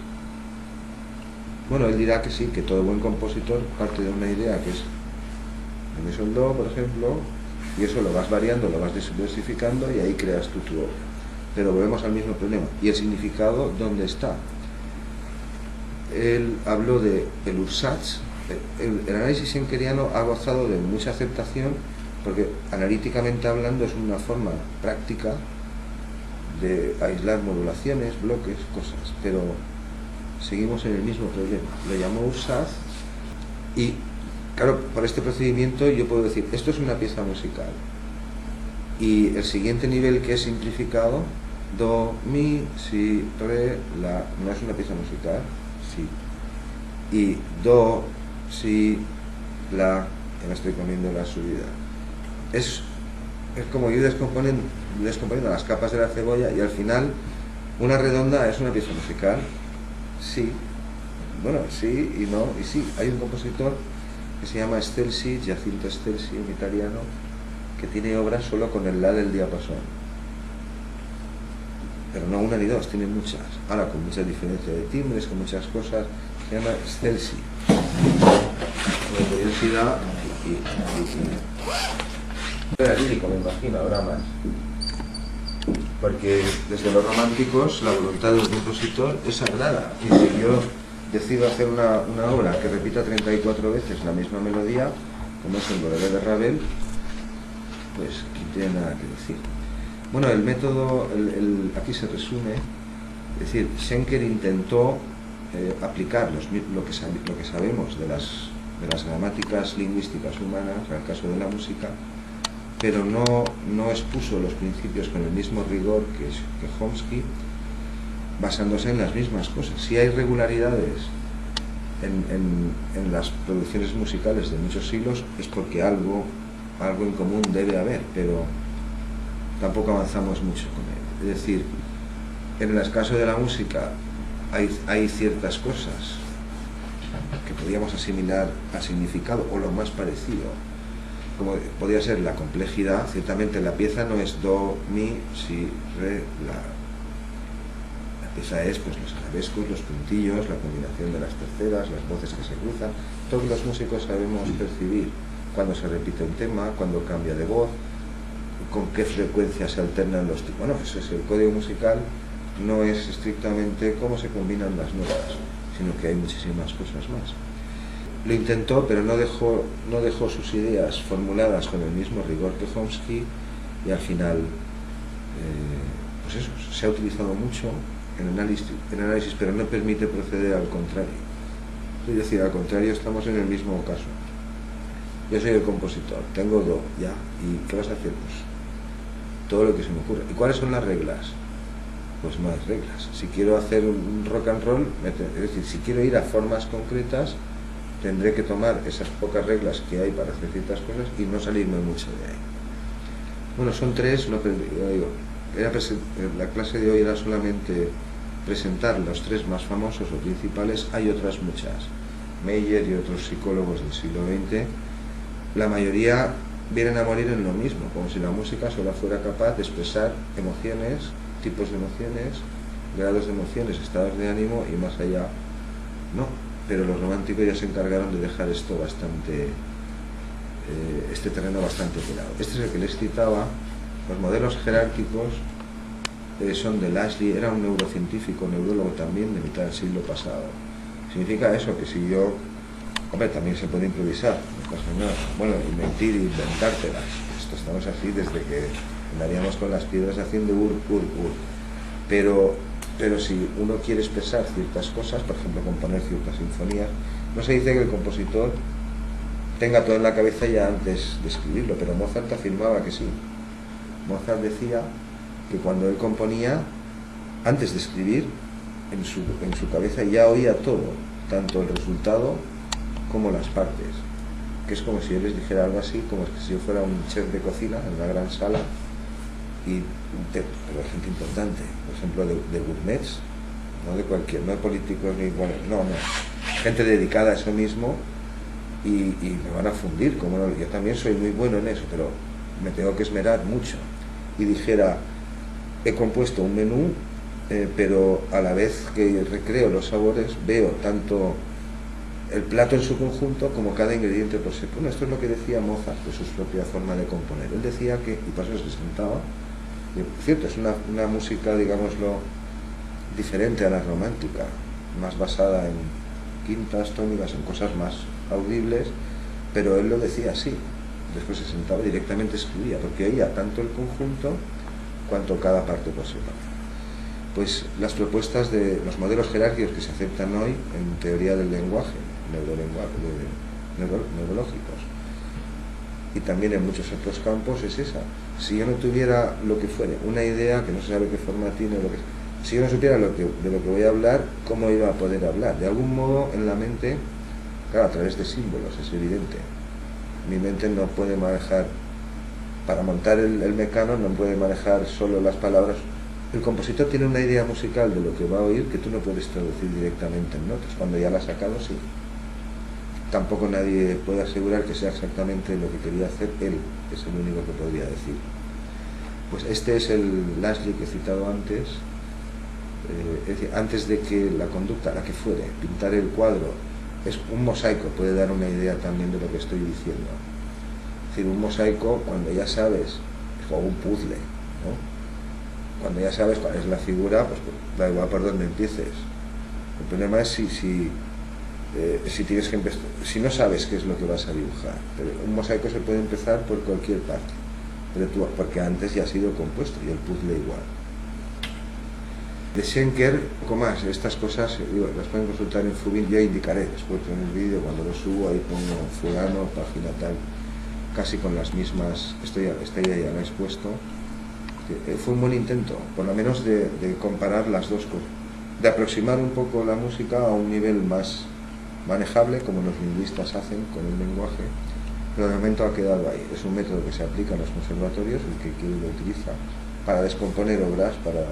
Bueno, él dirá que sí, que todo buen compositor parte de una idea que es mi sol do, por ejemplo, y eso lo vas variando, lo vas diversificando y ahí creas tu obra. Pero volvemos al mismo problema. ¿Y el significado dónde está? Él habló de el Ursatz. El análisis schenkeriano ha gozado de mucha aceptación porque analíticamente hablando es una forma práctica de aislar modulaciones, bloques, cosas, pero seguimos en el mismo problema. Lo llamó Ursatz y claro, por este procedimiento yo puedo decir, esto es una pieza musical y el siguiente nivel, que es simplificado, do, mi, si, re, la, no es una pieza musical, sí, y do, si, la, que me estoy comiendo la subida. Es como ir descomponiendo las capas de la cebolla y al final una redonda es una pieza musical. Sí, bueno, sí y no, y sí. Hay un compositor que se llama Scelsi, Giacinto Scelsi, un italiano, que tiene obras solo con el la del diapasón, pero no una ni dos, tiene muchas, ahora con mucha diferencia de timbres, con muchas cosas. Se llama Scelsi, con curiosidad era lírico, me imagino, habrá más, porque desde los románticos la voluntad del compositor es sagrada, y si yo decido hacer una obra que repita 34 veces la misma melodía, como es el Bolero de Ravel, pues aquí tiene nada que decir. Bueno, el método, aquí se resume, es decir, Schenker intentó aplicar lo que sabemos de las gramáticas lingüísticas humanas al caso de la música, pero no expuso los principios con el mismo rigor que Chomsky, basándose en las mismas cosas. Si hay regularidades en las producciones musicales de muchos siglos, es porque algo en común debe haber, pero tampoco avanzamos mucho con él. Es decir, en el caso de la música hay ciertas cosas que podríamos asimilar a significado o lo más parecido, como podría ser la complejidad. Ciertamente la pieza no es do, mi, si, re, la. La pieza es pues los arabescos, los puntillos, la combinación de las terceras, las voces que se cruzan. Todos los músicos sabemos percibir cuando se repite un tema, cuando cambia de voz, con qué frecuencia se alternan los tipos. Bueno, eso es el código musical. No es estrictamente cómo se combinan las notas, sino que hay muchísimas cosas más. Lo intentó, pero no dejó sus ideas formuladas con el mismo rigor que Chomsky, y al final pues eso, se ha utilizado mucho en análisis, pero no permite proceder al contrario. Es decir, al contrario, estamos en el mismo caso. Yo soy el compositor, tengo do, ya, ¿y qué vas a hacer? Pues todo lo que se me ocurre. ¿Y cuáles son las reglas? Pues no hay reglas. Si quiero hacer un rock and roll, es decir, si quiero ir a formas concretas, tendré que tomar esas pocas reglas que hay para hacer ciertas cosas y no salirme mucho de ahí. Bueno, son tres, la clase de hoy era solamente presentar los tres más famosos o principales. Hay otras muchas, Meyer y otros psicólogos del siglo XX. La mayoría vienen a morir en lo mismo, como si la música solo fuera capaz de expresar emociones, tipos de emociones, grados de emociones, estados de ánimo y más allá no. Pero los románticos ya se encargaron de dejar esto este terreno bastante pelado. Este es el que les citaba. Los modelos jerárquicos son de Lashley, era un neurocientífico, neurólogo también, de mitad del siglo pasado. Significa eso, que si yo, hombre, también se puede improvisar, no pasa nada. Bueno, y mentir y inventártelas. Esto estamos así desde que andaríamos con las piedras haciendo ur. Pero si uno quiere expresar ciertas cosas, por ejemplo, componer ciertas sinfonías, no se dice que el compositor tenga todo en la cabeza ya antes de escribirlo, pero Mozart afirmaba que sí. Mozart decía que cuando él componía, antes de escribir, en su cabeza ya oía todo, tanto el resultado como las partes, que es como si yo les dijera algo así, como si yo fuera un chef de cocina en una gran sala, pero gente importante, por ejemplo de gourmets, no de cualquier, no de políticos ni bueno, no, gente dedicada a eso mismo, y me van a fundir, como no, yo también soy muy bueno en eso, pero me tengo que esmerar mucho. Y dijera, he compuesto un menú, pero a la vez que recreo los sabores, veo tanto el plato en su conjunto como cada ingrediente por separado. Bueno, esto es lo que decía Mozart de su propia forma de componer. Él decía que, y por eso se sentaba, y, cierto, es una música, digámoslo, diferente a la romántica, más basada en quintas, tónicas, en cosas más audibles, pero él lo decía así. Después se sentaba y directamente escribía, porque oía tanto el conjunto cuanto cada parte por separado. Pues las propuestas de los modelos jerárquicos que se aceptan hoy en teoría del lenguaje, neurológicos, y también en muchos otros campos, es esa. Si yo no tuviera lo que fuere, una idea que no se sabe qué forma tiene, si yo no supiera de lo que voy a hablar, ¿cómo iba a poder hablar? De algún modo en la mente, claro, a través de símbolos, es evidente. Mi mente no puede manejar, para montar el mecano no puede manejar solo las palabras. El compositor tiene una idea musical de lo que va a oír que tú no puedes traducir directamente en notas. Cuando ya la has sacado, sí. Tampoco nadie puede asegurar que sea exactamente lo que quería hacer él, es el único que podría decir. Pues este es el Lashley que he citado antes. Es decir, antes de que la conducta, la que fuere, pintar el cuadro, es un mosaico, puede dar una idea también de lo que estoy diciendo. Es decir, un mosaico, cuando ya sabes, es como un puzzle, ¿no? Cuando ya sabes cuál es la figura, pues da igual por dónde empieces. El problema es si tienes que empezar, si no sabes qué es lo que vas a dibujar. Pero un mosaico se puede empezar por cualquier parte. porque antes ya ha sido compuesto, y el puzzle igual. De Schenker, un poco más, estas cosas las pueden consultar en Fubin, yo indicaré después en el vídeo, cuando lo subo, ahí pongo fulano, página tal, casi con las mismas, esta idea ya la he expuesto. Fue un buen intento, por lo menos de comparar las dos cosas, de aproximar un poco la música a un nivel más manejable, como los lingüistas hacen con el lenguaje, pero de momento ha quedado ahí. Es un método que se aplica en los conservatorios, el que quiere lo utiliza para descomponer obras, para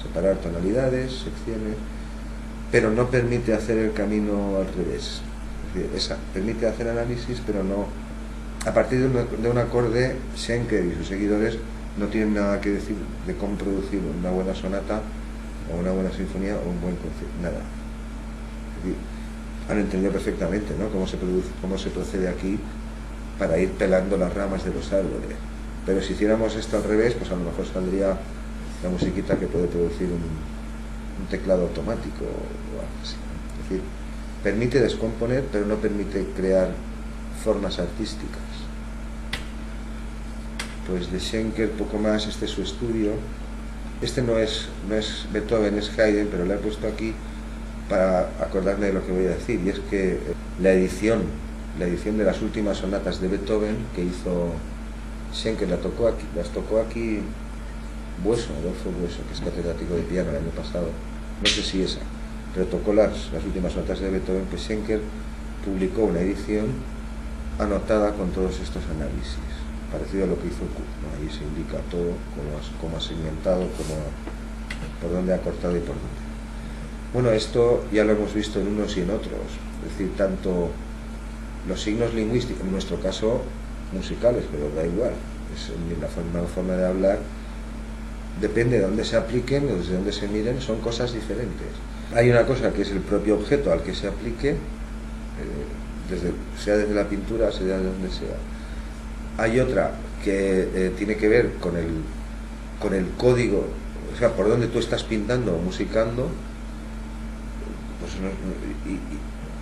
separar tonalidades, secciones, pero no permite hacer el camino al revés. Es decir, permite hacer análisis, pero no a partir de un acorde. Schenker y sus seguidores no tienen nada que decir de cómo producir una buena sonata o una buena sinfonía o un buen concierto, nada. Es decir, han entendido perfectamente, ¿no?, cómo se procede aquí para ir pelando las ramas de los árboles. Pero si hiciéramos esto al revés, pues a lo mejor saldría la musiquita que puede producir un teclado automático o algo así. Es decir, permite descomponer, pero no permite crear formas artísticas. Pues de Schenker poco más. Este es su estudio. Este no es Beethoven, es Haydn, pero lo he puesto aquí para acordarme de lo que voy a decir, y es que la edición de las últimas sonatas de Beethoven que hizo Schenker las tocó aquí Adolfo Bueso, que es catedrático de piano el año pasado, no sé si esa, pero tocó las últimas sonatas de Beethoven. Pues Schenker publicó una edición anotada con todos estos análisis, parecido a lo que hizo Cook, ¿no? Ahí se indica todo, cómo ha segmentado, por dónde ha cortado y por dónde. Bueno, esto ya lo hemos visto en unos y en otros, es decir, tanto los signos lingüísticos, en nuestro caso musicales, pero da igual, es la forma de hablar, depende de dónde se apliquen o desde dónde se miren, son cosas diferentes. Hay una cosa que es el propio objeto al que se aplique, sea desde la pintura, sea de donde sea. Hay otra que tiene que ver con el código, o sea, por donde tú estás pintando o musicando, pues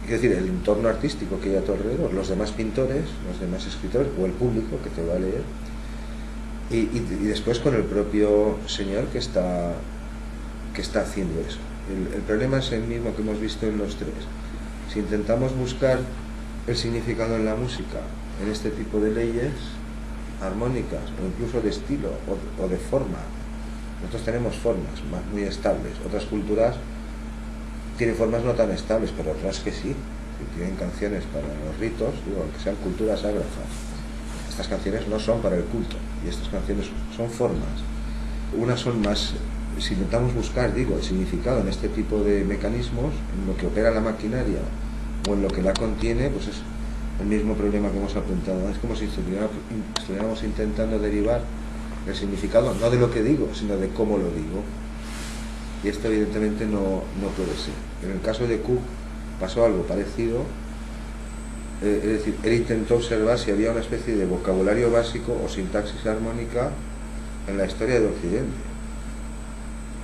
es decir, el entorno artístico que hay a tu alrededor, los demás pintores, los demás escritores o el público que te va a leer, y después con el propio señor que está haciendo eso. El problema es el mismo que hemos visto en los tres. Si intentamos buscar el significado en la música, en este tipo de leyes armónicas o incluso de estilo o de forma, nosotros tenemos formas muy estables, otras culturas tienen formas no tan estables, pero otras que sí, tienen canciones para los ritos, aunque sean culturas ágrafas. Estas canciones no son para el culto, y estas canciones son formas. Unas son más, si intentamos buscar, el significado en este tipo de mecanismos, en lo que opera la maquinaria o en lo que la contiene, pues es el mismo problema que hemos apuntado. Es como si estuviéramos intentando derivar el significado, no de lo que digo, sino de cómo lo digo. Y esto evidentemente no puede ser. En el caso de Cook pasó algo parecido, es decir, él intentó observar si había una especie de vocabulario básico o sintaxis armónica en la historia de Occidente.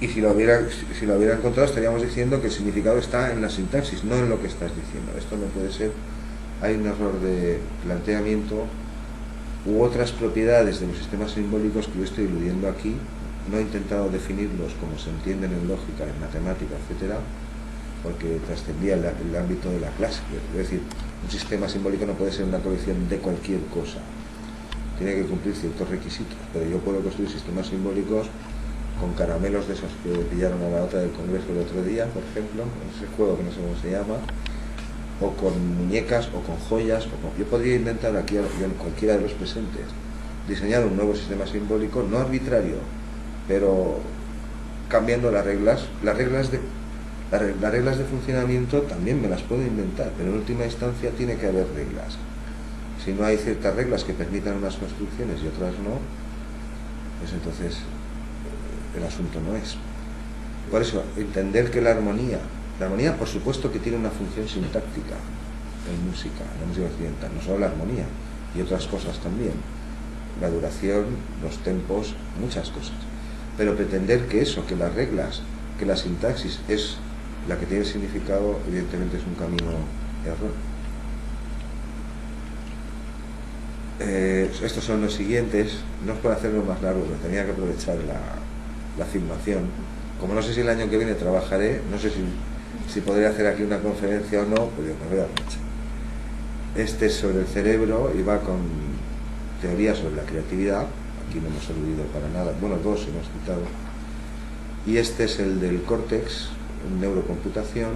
Y si lo hubiera encontrado, estaríamos diciendo que el significado está en la sintaxis, no en lo que estás diciendo. Esto no puede ser. Hay un error de planteamiento u otras propiedades de los sistemas simbólicos que yo estoy eludiendo aquí. No he intentado definirlos como se entienden en lógica, en matemática, etcétera, porque trascendía el ámbito de la clase. Es decir, un sistema simbólico no puede ser una colección de cualquier cosa. Tiene que cumplir ciertos requisitos, pero yo puedo construir sistemas simbólicos con caramelos de esos que pillaron a la otra del Congreso el otro día, por ejemplo, ese juego que no sé cómo se llama, o con muñecas, o con joyas, yo podría inventar aquí, en cualquiera de los presentes, diseñar un nuevo sistema simbólico, no arbitrario, pero cambiando las reglas de funcionamiento también me las puedo inventar, pero en última instancia tiene que haber reglas. Si no hay ciertas reglas que permitan unas construcciones y otras no, pues entonces el asunto no es. Por eso, entender que la armonía por supuesto que tiene una función sintáctica en la música occidental, no solo la armonía, y otras cosas también, la duración, los tempos, muchas cosas. Pero pretender que que las reglas, que la sintaxis es la que tiene significado, evidentemente es un camino erróneo. Estos son los siguientes. No os puedo hacerlo más largo, pero tenía que aprovechar la filmación. Como no sé si el año que viene trabajaré, no sé si podré hacer aquí una conferencia o no, pues yo me voy a marchar. Este es sobre el cerebro y va con teorías sobre la creatividad. Aquí no hemos aludido para nada, bueno, dos hemos citado. Y este es el del córtex, neurocomputación,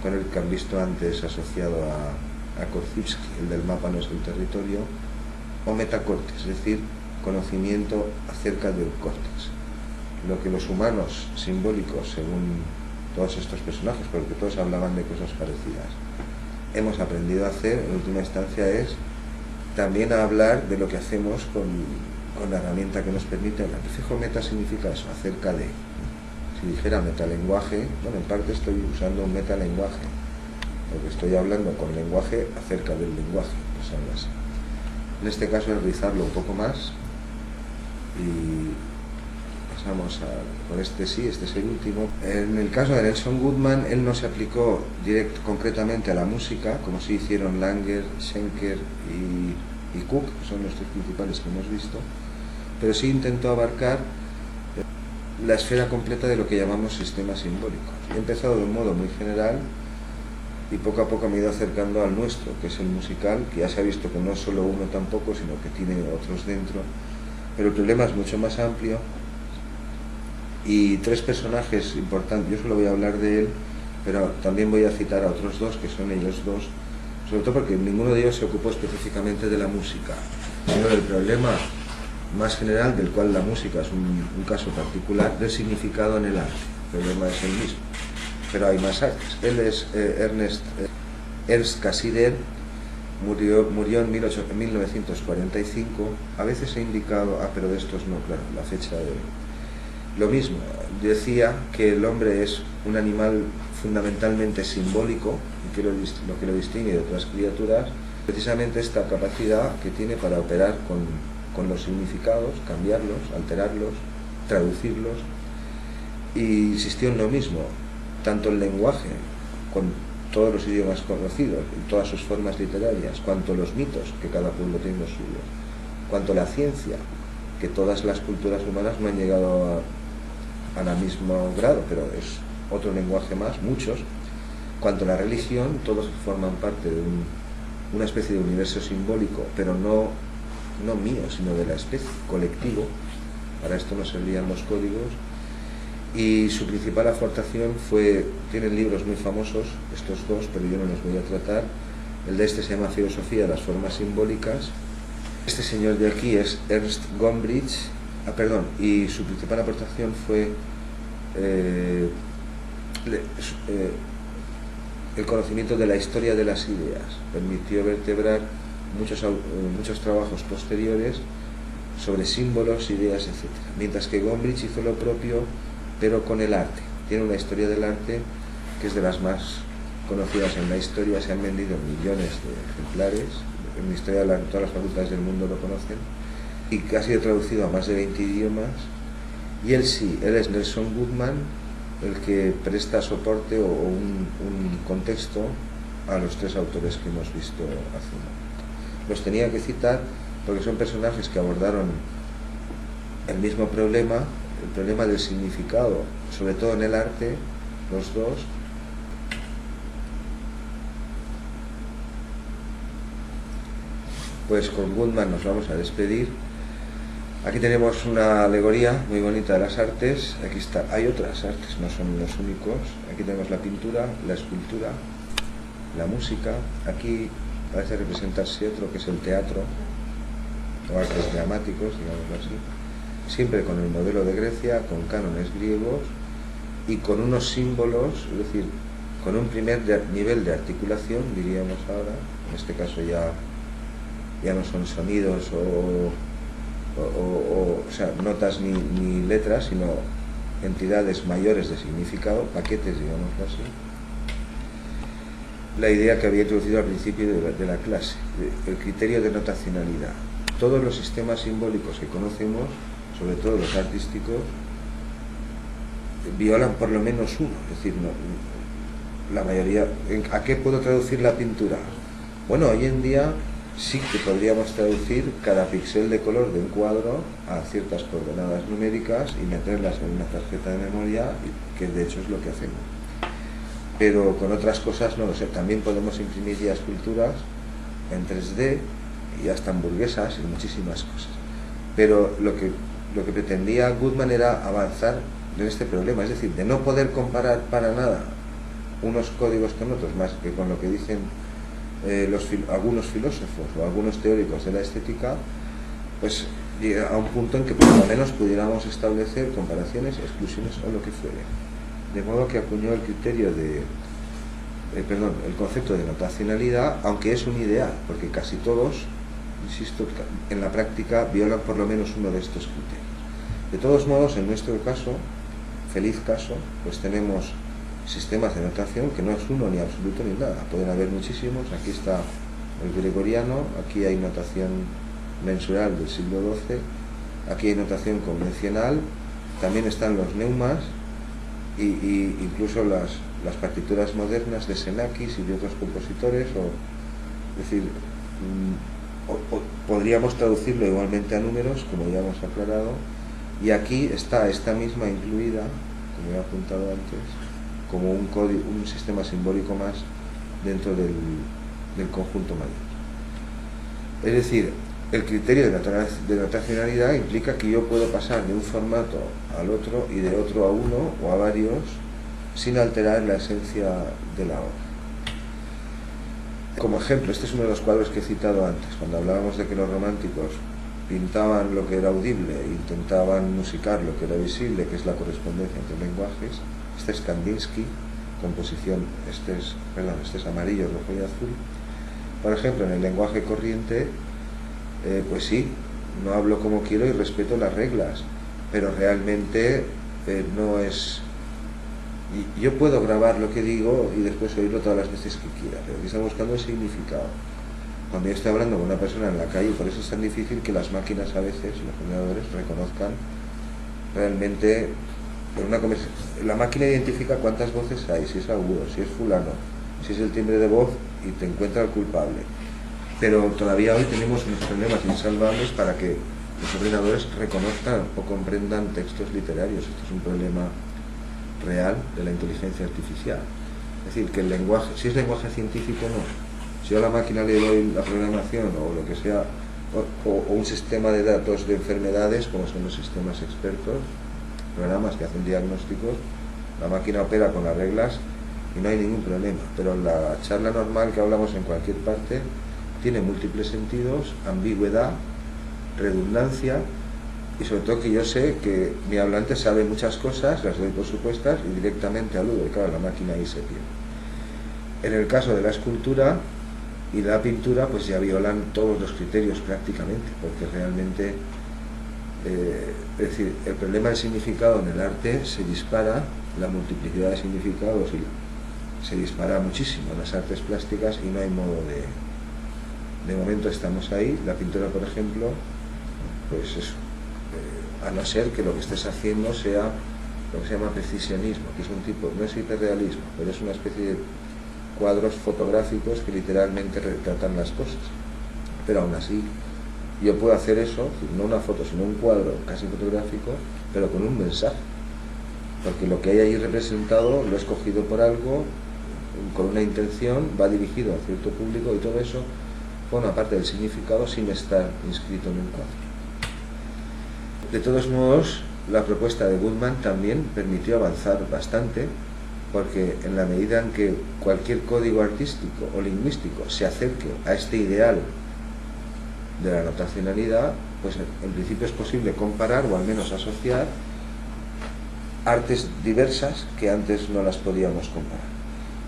con el que han visto antes asociado a Korzybski, el del mapa no es el territorio, o metacórtex, es decir, conocimiento acerca del córtex. Lo que los humanos simbólicos, según todos estos personajes, porque todos hablaban de cosas parecidas, hemos aprendido a hacer, en última instancia, es también a hablar de lo que hacemos con la herramienta que nos permite hablar. Fijo, meta significa eso, acerca de. Si dijera metalenguaje, bueno, en parte estoy usando un metalenguaje, porque estoy hablando con lenguaje acerca del lenguaje, pues algo así. En este caso es rizarlo un poco más y pasamos con este sí, este es el último. En el caso de Nelson Goodman, él no se aplicó concretamente a la música, como sí hicieron Langer, Schenker y Cook, que son los tres principales que hemos visto, pero sí intentó abarcar la esfera completa de lo que llamamos sistemas simbólicos. He empezado de un modo muy general y poco a poco me he ido acercando al nuestro, que es el musical, que ya se ha visto que no es solo uno tampoco, sino que tiene otros dentro, pero el problema es mucho más amplio. Y tres personajes importantes, yo solo voy a hablar de él, pero también voy a citar a otros dos, que son ellos dos, sobre todo porque ninguno de ellos se ocupó específicamente de la música, sino del problema más general, del cual la música es un caso particular, del significado en el arte. El problema es el mismo, pero hay más artes. Él es Ernst Cassirer, murió en 1945, a veces he indicado, pero de estos no, claro, la fecha de... Lo mismo, decía que el hombre es un animal fundamentalmente simbólico, y que lo que lo distingue de otras criaturas, precisamente esta capacidad que tiene para operar con los significados, cambiarlos, alterarlos, traducirlos, y insistió en lo mismo, tanto el lenguaje, con todos los idiomas conocidos, y todas sus formas literarias, cuanto los mitos, que cada pueblo tiene los suyos, cuanto la ciencia, que todas las culturas humanas no han llegado a la mismo grado, pero es otro lenguaje más, muchos, cuanto la religión, todos forman parte de una especie de universo simbólico, pero no mío, sino de la especie, colectivo. Para esto nos servían los códigos, y su principal aportación tienen libros muy famosos, estos dos, pero yo no los voy a tratar. El de este se llama Filosofía de las formas simbólicas. Este señor de aquí es Ernst Gombrich, y su principal aportación fue el conocimiento de la historia de las ideas. Permitió vertebrar muchos trabajos posteriores sobre símbolos, ideas, etc. Mientras que Gombrich hizo lo propio, pero con el arte. Tiene una historia del arte que es de las más conocidas en la historia, se han vendido millones de ejemplares, en la historia todas las facultades del mundo lo conocen, y que ha sido traducido a más de 20 idiomas. Y él es Nelson Goodman, el que presta soporte o un contexto a los tres autores que hemos visto hace un momento. Los tenía que citar porque son personajes que abordaron el mismo problema, el problema del significado, sobre todo en el arte, los dos. Pues con Goodman nos vamos a despedir. Aquí tenemos una alegoría muy bonita de las artes. Aquí está, hay otras artes, no son los únicos. Aquí tenemos la pintura, la escultura, la música. Aquí parece representarse otro, que es el teatro, o artes dramáticos, digámoslo así. Siempre con el modelo de Grecia, con cánones griegos y con unos símbolos, es decir, con un primer nivel de articulación, diríamos ahora. En este caso ya no son sonidos o sea, notas ni letras, sino entidades mayores de significado, paquetes, digámoslo así. La idea que había introducido al principio de la clase, el criterio de notacionalidad. Todos los sistemas simbólicos que conocemos, sobre todo los artísticos, violan por lo menos uno, es decir, la mayoría. ¿A qué puedo traducir la pintura? Bueno, hoy en día sí que podríamos traducir cada píxel de color de un cuadro a ciertas coordenadas numéricas y meterlas en una tarjeta de memoria, que de hecho es lo que hacemos. Pero con otras cosas no lo sé. También podemos imprimir ya esculturas en 3D y hasta hamburguesas y muchísimas cosas. Pero lo que pretendía Goodman era avanzar en este problema, es decir, de no poder comparar para nada unos códigos con otros, más que con lo que dicen algunos filósofos o algunos teóricos de la estética, pues a un punto en que por lo menos pudiéramos establecer comparaciones, exclusiones o lo que fuere. De modo que acuñó el criterio el concepto de notacionalidad, aunque es un ideal, porque casi todos, insisto, en la práctica violan por lo menos uno de estos criterios. De todos modos, en nuestro caso, feliz caso, pues tenemos sistemas de notación que no es uno ni absoluto ni nada, pueden haber muchísimos. Aquí está el gregoriano, aquí hay notación mensural del siglo XII, aquí hay notación convencional, también están los neumas y incluso las partituras modernas de Xenakis y de otros compositores, es decir, podríamos traducirlo igualmente a números, como ya hemos aclarado, y aquí está esta misma incluida, como he apuntado antes, como un código, un sistema simbólico más dentro del conjunto mayor. Es decir, el criterio de notacionalidad implica que yo puedo pasar de un formato al otro y de otro a uno o a varios sin alterar la esencia de la obra. Como ejemplo, este es uno de los cuadros que he citado antes, cuando hablábamos de que los románticos pintaban lo que era audible e intentaban musicar lo que era visible, que es la correspondencia entre lenguajes. Este es Kandinsky, composición, este es amarillo, rojo y azul. Por ejemplo, en el lenguaje corriente, pues sí, no hablo como quiero y respeto las reglas, pero realmente no es... Yo puedo grabar lo que digo y después oírlo todas las veces que quiera, pero aquí está buscando el significado. Cuando yo estoy hablando con una persona en la calle, por eso es tan difícil que las máquinas a veces, los ordenadores, reconozcan realmente una conversación. La máquina identifica cuántas voces hay, si es agudo, si es fulano, si es el timbre de voz, y te encuentra el culpable. Pero todavía hoy tenemos unos problemas insalvables para que los ordenadores reconozcan o comprendan textos literarios. Esto es un problema real de la inteligencia artificial. Es decir, que el lenguaje, si es lenguaje científico, no. Si yo a la máquina le doy la programación o lo que sea, o un sistema de datos de enfermedades, como son los sistemas expertos, programas que hacen diagnósticos, la máquina opera con las reglas y no hay ningún problema. Pero la charla normal que hablamos en cualquier parte tiene múltiples sentidos, ambigüedad, redundancia, y sobre todo que yo sé que mi hablante sabe muchas cosas, las doy por supuestas y directamente aludo, y claro, la máquina ahí se pierde. En el caso de la escultura y la pintura, pues ya violan todos los criterios prácticamente, porque realmente, es decir, el problema del significado en el arte se dispara, la multiplicidad de significados se dispara muchísimo en las artes plásticas y no hay modo de momento estamos ahí. La pintura, por ejemplo, pues eso, a no ser que lo que estés haciendo sea lo que se llama precisionismo, que es un tipo, no es hiperrealismo, pero es una especie de cuadros fotográficos que literalmente retratan las cosas. Pero aún así, yo puedo hacer eso, no una foto, sino un cuadro casi fotográfico, pero con un mensaje. Porque lo que hay ahí representado lo he escogido por algo, con una intención, va dirigido a cierto público y todo eso forma parte del significado sin estar inscrito en un cuadro. De todos modos, la propuesta de Goodman también permitió avanzar bastante, porque en la medida en que cualquier código artístico o lingüístico se acerque a este ideal de la notacionalidad, pues en principio es posible comparar o al menos asociar artes diversas que antes no las podíamos comparar.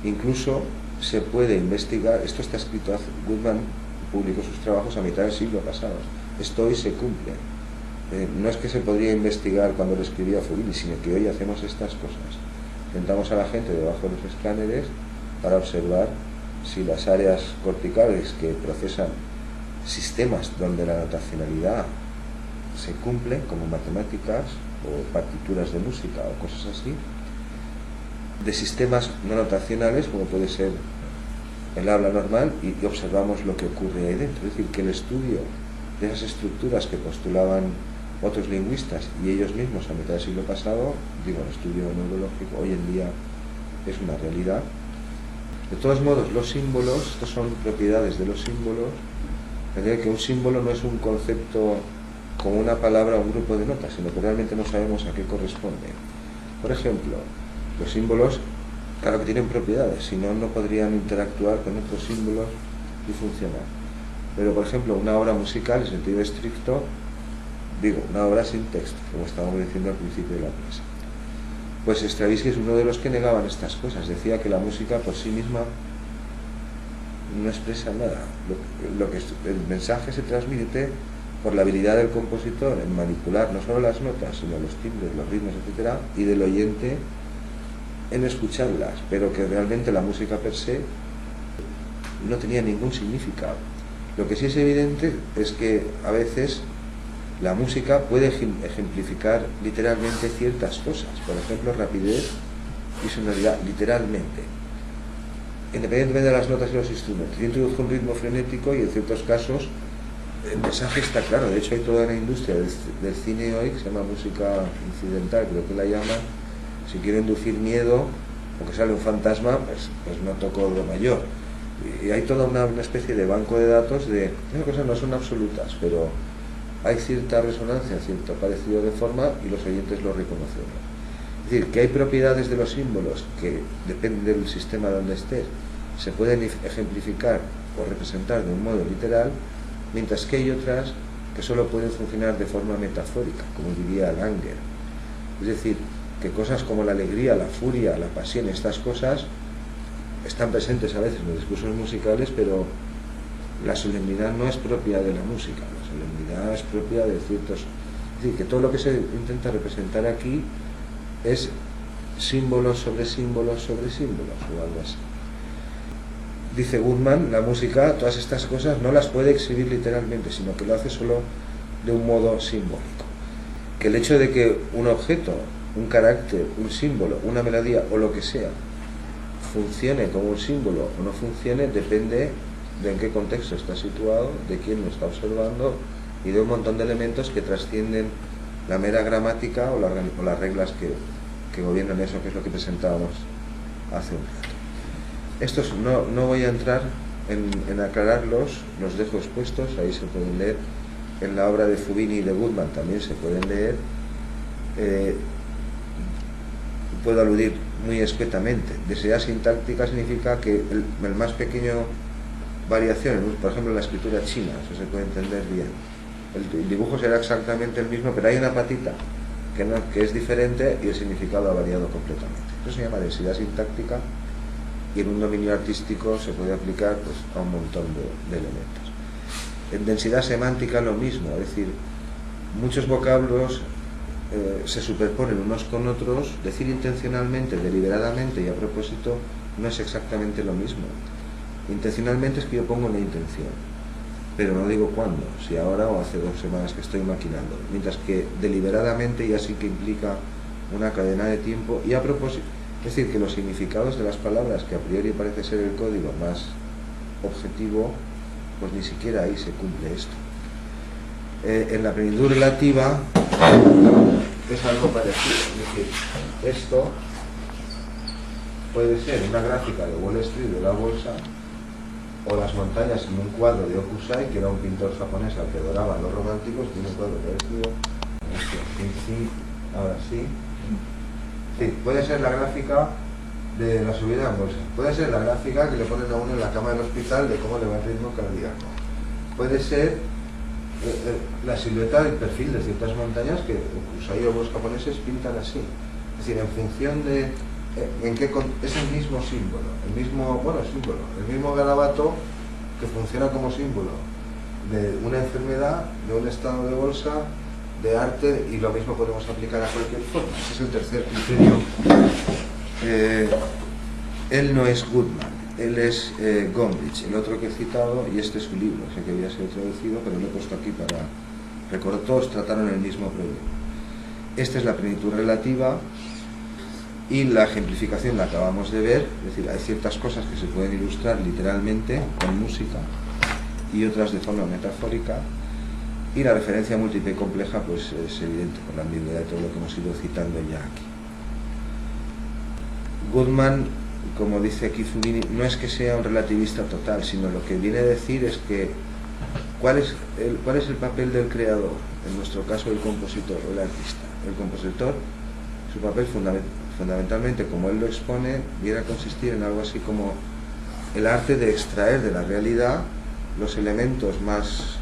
Incluso se puede investigar, esto está escrito, Goodman publicó sus trabajos a mitad del siglo pasado, esto hoy se cumple. No es que se podría investigar cuando lo escribía Fubini, sino que hoy hacemos estas cosas. Sentamos a la gente debajo de los escáneres para observar si las áreas corticales que procesan sistemas donde la notacionalidad se cumple, como matemáticas o partituras de música o cosas así, de sistemas no notacionales, como puede ser el habla normal y observamos lo que ocurre ahí dentro. Es decir, que el estudio de esas estructuras que postulaban otros lingüistas y ellos mismos a mitad del siglo pasado, digo, el estudio neurológico hoy en día es una realidad. De todos modos, los símbolos, estas son propiedades de los símbolos, es decir, que un símbolo no es un concepto como una palabra o un grupo de notas, sino que realmente no sabemos a qué corresponde. Por ejemplo, los símbolos, claro que tienen propiedades, si no, no podrían interactuar con otros símbolos y funcionar. Pero, por ejemplo, una obra musical, en sentido estricto, digo, una obra sin texto, como estábamos diciendo al principio de la clase. Pues Stravinsky es uno de los que negaban estas cosas, decía que la música por sí misma no expresa nada, el mensaje se transmite por la habilidad del compositor en manipular no solo las notas, sino los timbres, los ritmos, etc., y del oyente en escucharlas, pero que realmente la música per se no tenía ningún significado. Lo que sí es evidente es que a veces la música puede ejemplificar literalmente ciertas cosas, por ejemplo, rapidez y sonoridad, literalmente, independientemente de las notas y los instrumentos. Yo introduzco un ritmo frenético y en ciertos casos el mensaje está claro. De hecho hay toda una industria del cine hoy que se llama música incidental, creo que la llaman. Si quiero inducir miedo o que sale un fantasma, pues no toco do mayor. Y hay toda una especie de banco de datos de esas cosas no son absolutas, pero hay cierta resonancia, cierto parecido de forma y los oyentes lo reconocen. Es decir, que hay propiedades de los símbolos que, depende del sistema donde estés, se pueden ejemplificar o representar de un modo literal, mientras que hay otras que solo pueden funcionar de forma metafórica, como diría Langer. Es decir, que cosas como la alegría, la furia, la pasión, estas cosas están presentes a veces en los discursos musicales, pero la solemnidad no es propia de la música, la solemnidad es propia de ciertos... Es decir, que todo lo que se intenta representar aquí es símbolos sobre símbolos sobre símbolos, o algo así. Dice Goodman, la música, todas estas cosas no las puede exhibir literalmente, sino que lo hace solo de un modo simbólico. Que el hecho de que un objeto, un carácter, un símbolo, una melodía o lo que sea funcione como un símbolo o no funcione depende de en qué contexto está situado, de quién lo está observando y de un montón de elementos que trascienden la mera gramática o las reglas que gobiernan eso, que es lo que presentábamos hace un rato. Estos no voy a entrar en aclararlos, los dejo expuestos, ahí se pueden leer. En la obra de Fubini y de Goodman también se pueden leer. Puedo aludir muy escuetamente. Densidad sintáctica significa que el más pequeño variación, por ejemplo en la escritura china, eso se puede entender bien. El dibujo será exactamente el mismo, pero hay una patita que es diferente y el significado ha variado completamente. Eso se llama densidad sintáctica y en un dominio artístico se puede aplicar pues, a un montón de elementos. En densidad semántica lo mismo, es decir, muchos vocablos se superponen unos con otros. Decir intencionalmente, deliberadamente y a propósito no es exactamente lo mismo. Intencionalmente es que yo pongo una intención, pero no digo cuándo, si ahora o hace 2 semanas que estoy maquinando, mientras que deliberadamente ya sí que implica una cadena de tiempo y a propósito. Es decir, que los significados de las palabras, que a priori parece ser el código más objetivo, pues ni siquiera ahí se cumple esto. En la plenitud relativa es algo parecido, es decir, esto puede ser una gráfica de Wall Street, de la bolsa, o las montañas en un cuadro de Hokusai, que era un pintor japonés al que adoraban los románticos. Tiene un cuadro parecido, ahora sí. Sí, puede ser la gráfica de la subida en bolsa, puede ser la gráfica que le ponen a uno en la cama del hospital de cómo le va el ritmo cardíaco, puede ser la silueta del perfil de ciertas montañas que Hokusai o los japoneses pintan así. Es decir, en función de en qué es el mismo símbolo, el mismo garabato que funciona como símbolo de una enfermedad, de un estado de bolsa, de arte, y lo mismo podemos aplicar a cualquier forma. Ese es el tercer criterio. Él no es Goodman, él es Gombrich, el otro que he citado, y este es su libro, sé que había sido traducido, pero lo he puesto aquí para recordar, todos trataron el mismo problema. Esta es la plenitud relativa, Y la ejemplificación la acabamos de ver, es decir, hay ciertas cosas que se pueden ilustrar literalmente con música y otras de forma metafórica, y la referencia múltiple y compleja pues es evidente con la ambigüedad de todo lo que hemos ido citando ya aquí. Goodman, como dice aquí Fubini, no es que sea un relativista total, sino lo que viene a decir es que ¿cuál es el papel del creador? En nuestro caso el compositor o el artista. El compositor, su papel fundamentalmente, como él lo expone, viene a consistir en algo así como el arte de extraer de la realidad los elementos más,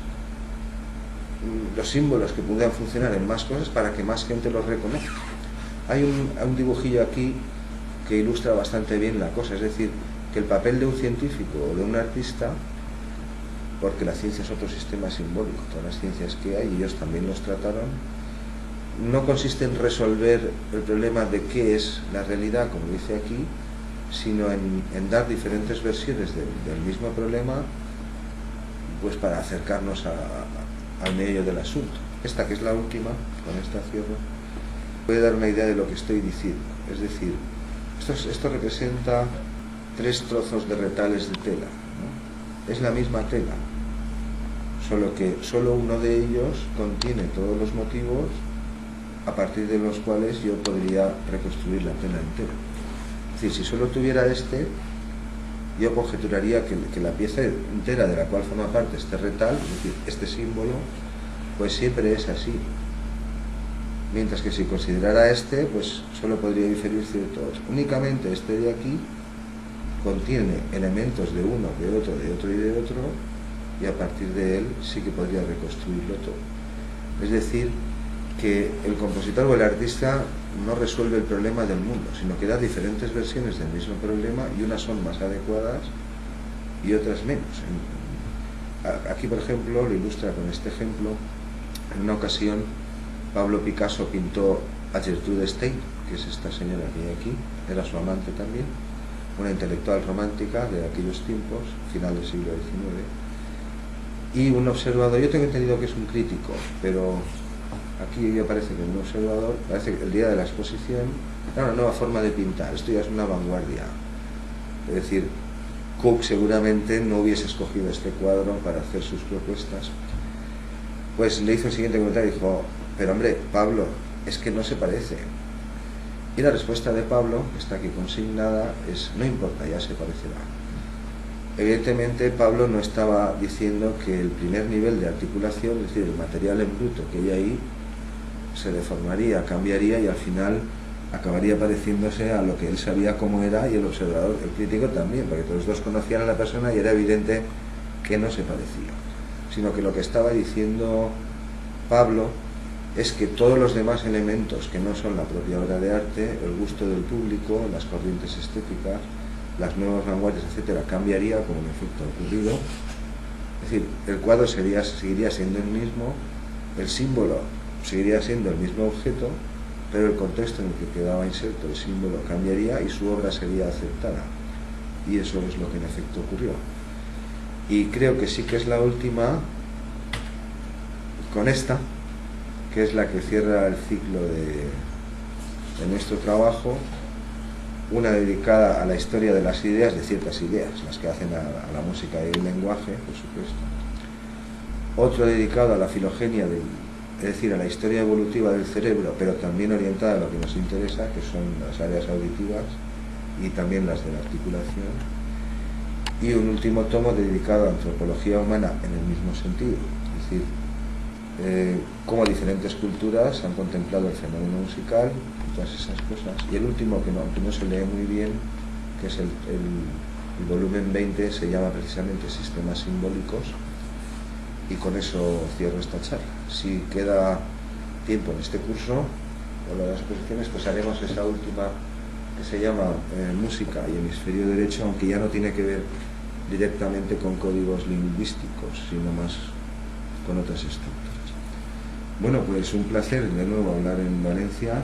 los símbolos que pudieran funcionar en más cosas para que más gente los reconozca. Hay un dibujillo aquí que ilustra bastante bien la cosa, es decir, que el papel de un científico o de un artista, porque la ciencia es otro sistema simbólico, todas las ciencias que hay, y ellos también los trataron, no consiste en resolver el problema de qué es la realidad, como dice aquí, sino en dar diferentes versiones del mismo problema, pues para acercarnos al meollo del asunto. Esta, que es la última, con esta cierro, puede dar una idea de lo que estoy diciendo. Es decir, esto representa 3 trozos de retales de tela, ¿no? Es la misma tela, solo que solo uno de ellos contiene todos los motivos a partir de los cuales yo podría reconstruir la tela entera. Es decir, si solo tuviera este, yo conjeturaría que la pieza entera de la cual forma parte este retal, es decir, este símbolo, pues siempre es así. Mientras que si considerara este, pues solo podría inferir cierto otro. Únicamente este de aquí contiene elementos de uno, de otro y de otro, y a partir de él sí que podría reconstruirlo todo. Es decir, que el compositor o el artista no resuelve el problema del mundo, sino que da diferentes versiones del mismo problema, y unas son más adecuadas y otras menos. Aquí, por ejemplo, lo ilustra con este ejemplo. En una ocasión Pablo Picasso pintó a Gertrude Stein, que es esta señora que hay aquí, era su amante también, una intelectual romántica de aquellos tiempos, final del siglo XIX, y un observador, yo tengo entendido que es un crítico, pero aquí ya parece que es un observador, parece que el día de la exposición era una nueva forma de pintar, esto ya es una vanguardia, es decir, Cook seguramente no hubiese escogido este cuadro para hacer sus propuestas. Pues le hizo el siguiente comentario, dijo: pero hombre, Pablo, es que no se parece. Y la respuesta de Pablo, que está aquí consignada, es: no importa, ya se parecerá. Evidentemente Pablo no estaba diciendo que el primer nivel de articulación, es decir, el material en bruto que hay ahí, se deformaría, cambiaría y al final acabaría pareciéndose a lo que él sabía cómo era, y el observador, el crítico también, porque todos los dos conocían a la persona y era evidente que no se parecía. Sino que lo que estaba diciendo Pablo es que todos los demás elementos que no son la propia obra de arte, el gusto del público, las corrientes estéticas, las nuevas vanguardias, etcétera, cambiaría como en efecto ha ocurrido. Es decir, el cuadro seguiría siendo el mismo, el símbolo seguiría siendo el mismo objeto, pero el contexto en el que quedaba inserto el símbolo cambiaría y su obra sería aceptada. Y eso es lo que en efecto ocurrió. Y creo que sí que es la última, con esta, que es la que cierra el ciclo de nuestro trabajo, una dedicada a la historia de las ideas, de ciertas ideas, las que hacen a la música y el lenguaje, por supuesto. Otro dedicado a la filogenia, es decir, a la historia evolutiva del cerebro, pero también orientada a lo que nos interesa, que son las áreas auditivas y también las de la articulación. Y un último tomo dedicado a antropología humana en el mismo sentido, es decir, cómo diferentes culturas han contemplado el fenómeno musical y todas esas cosas. Y el último, que no se lee muy bien, que es el volumen 20, se llama precisamente Sistemas Simbólicos, y con eso cierro esta charla. Si queda tiempo en este curso o las exposiciones, pues haremos esa última que se llama Música y Hemisferio Derecho, aunque ya no tiene que ver directamente con códigos lingüísticos, sino más con otras estructuras. Bueno, pues un placer de nuevo hablar en Valencia.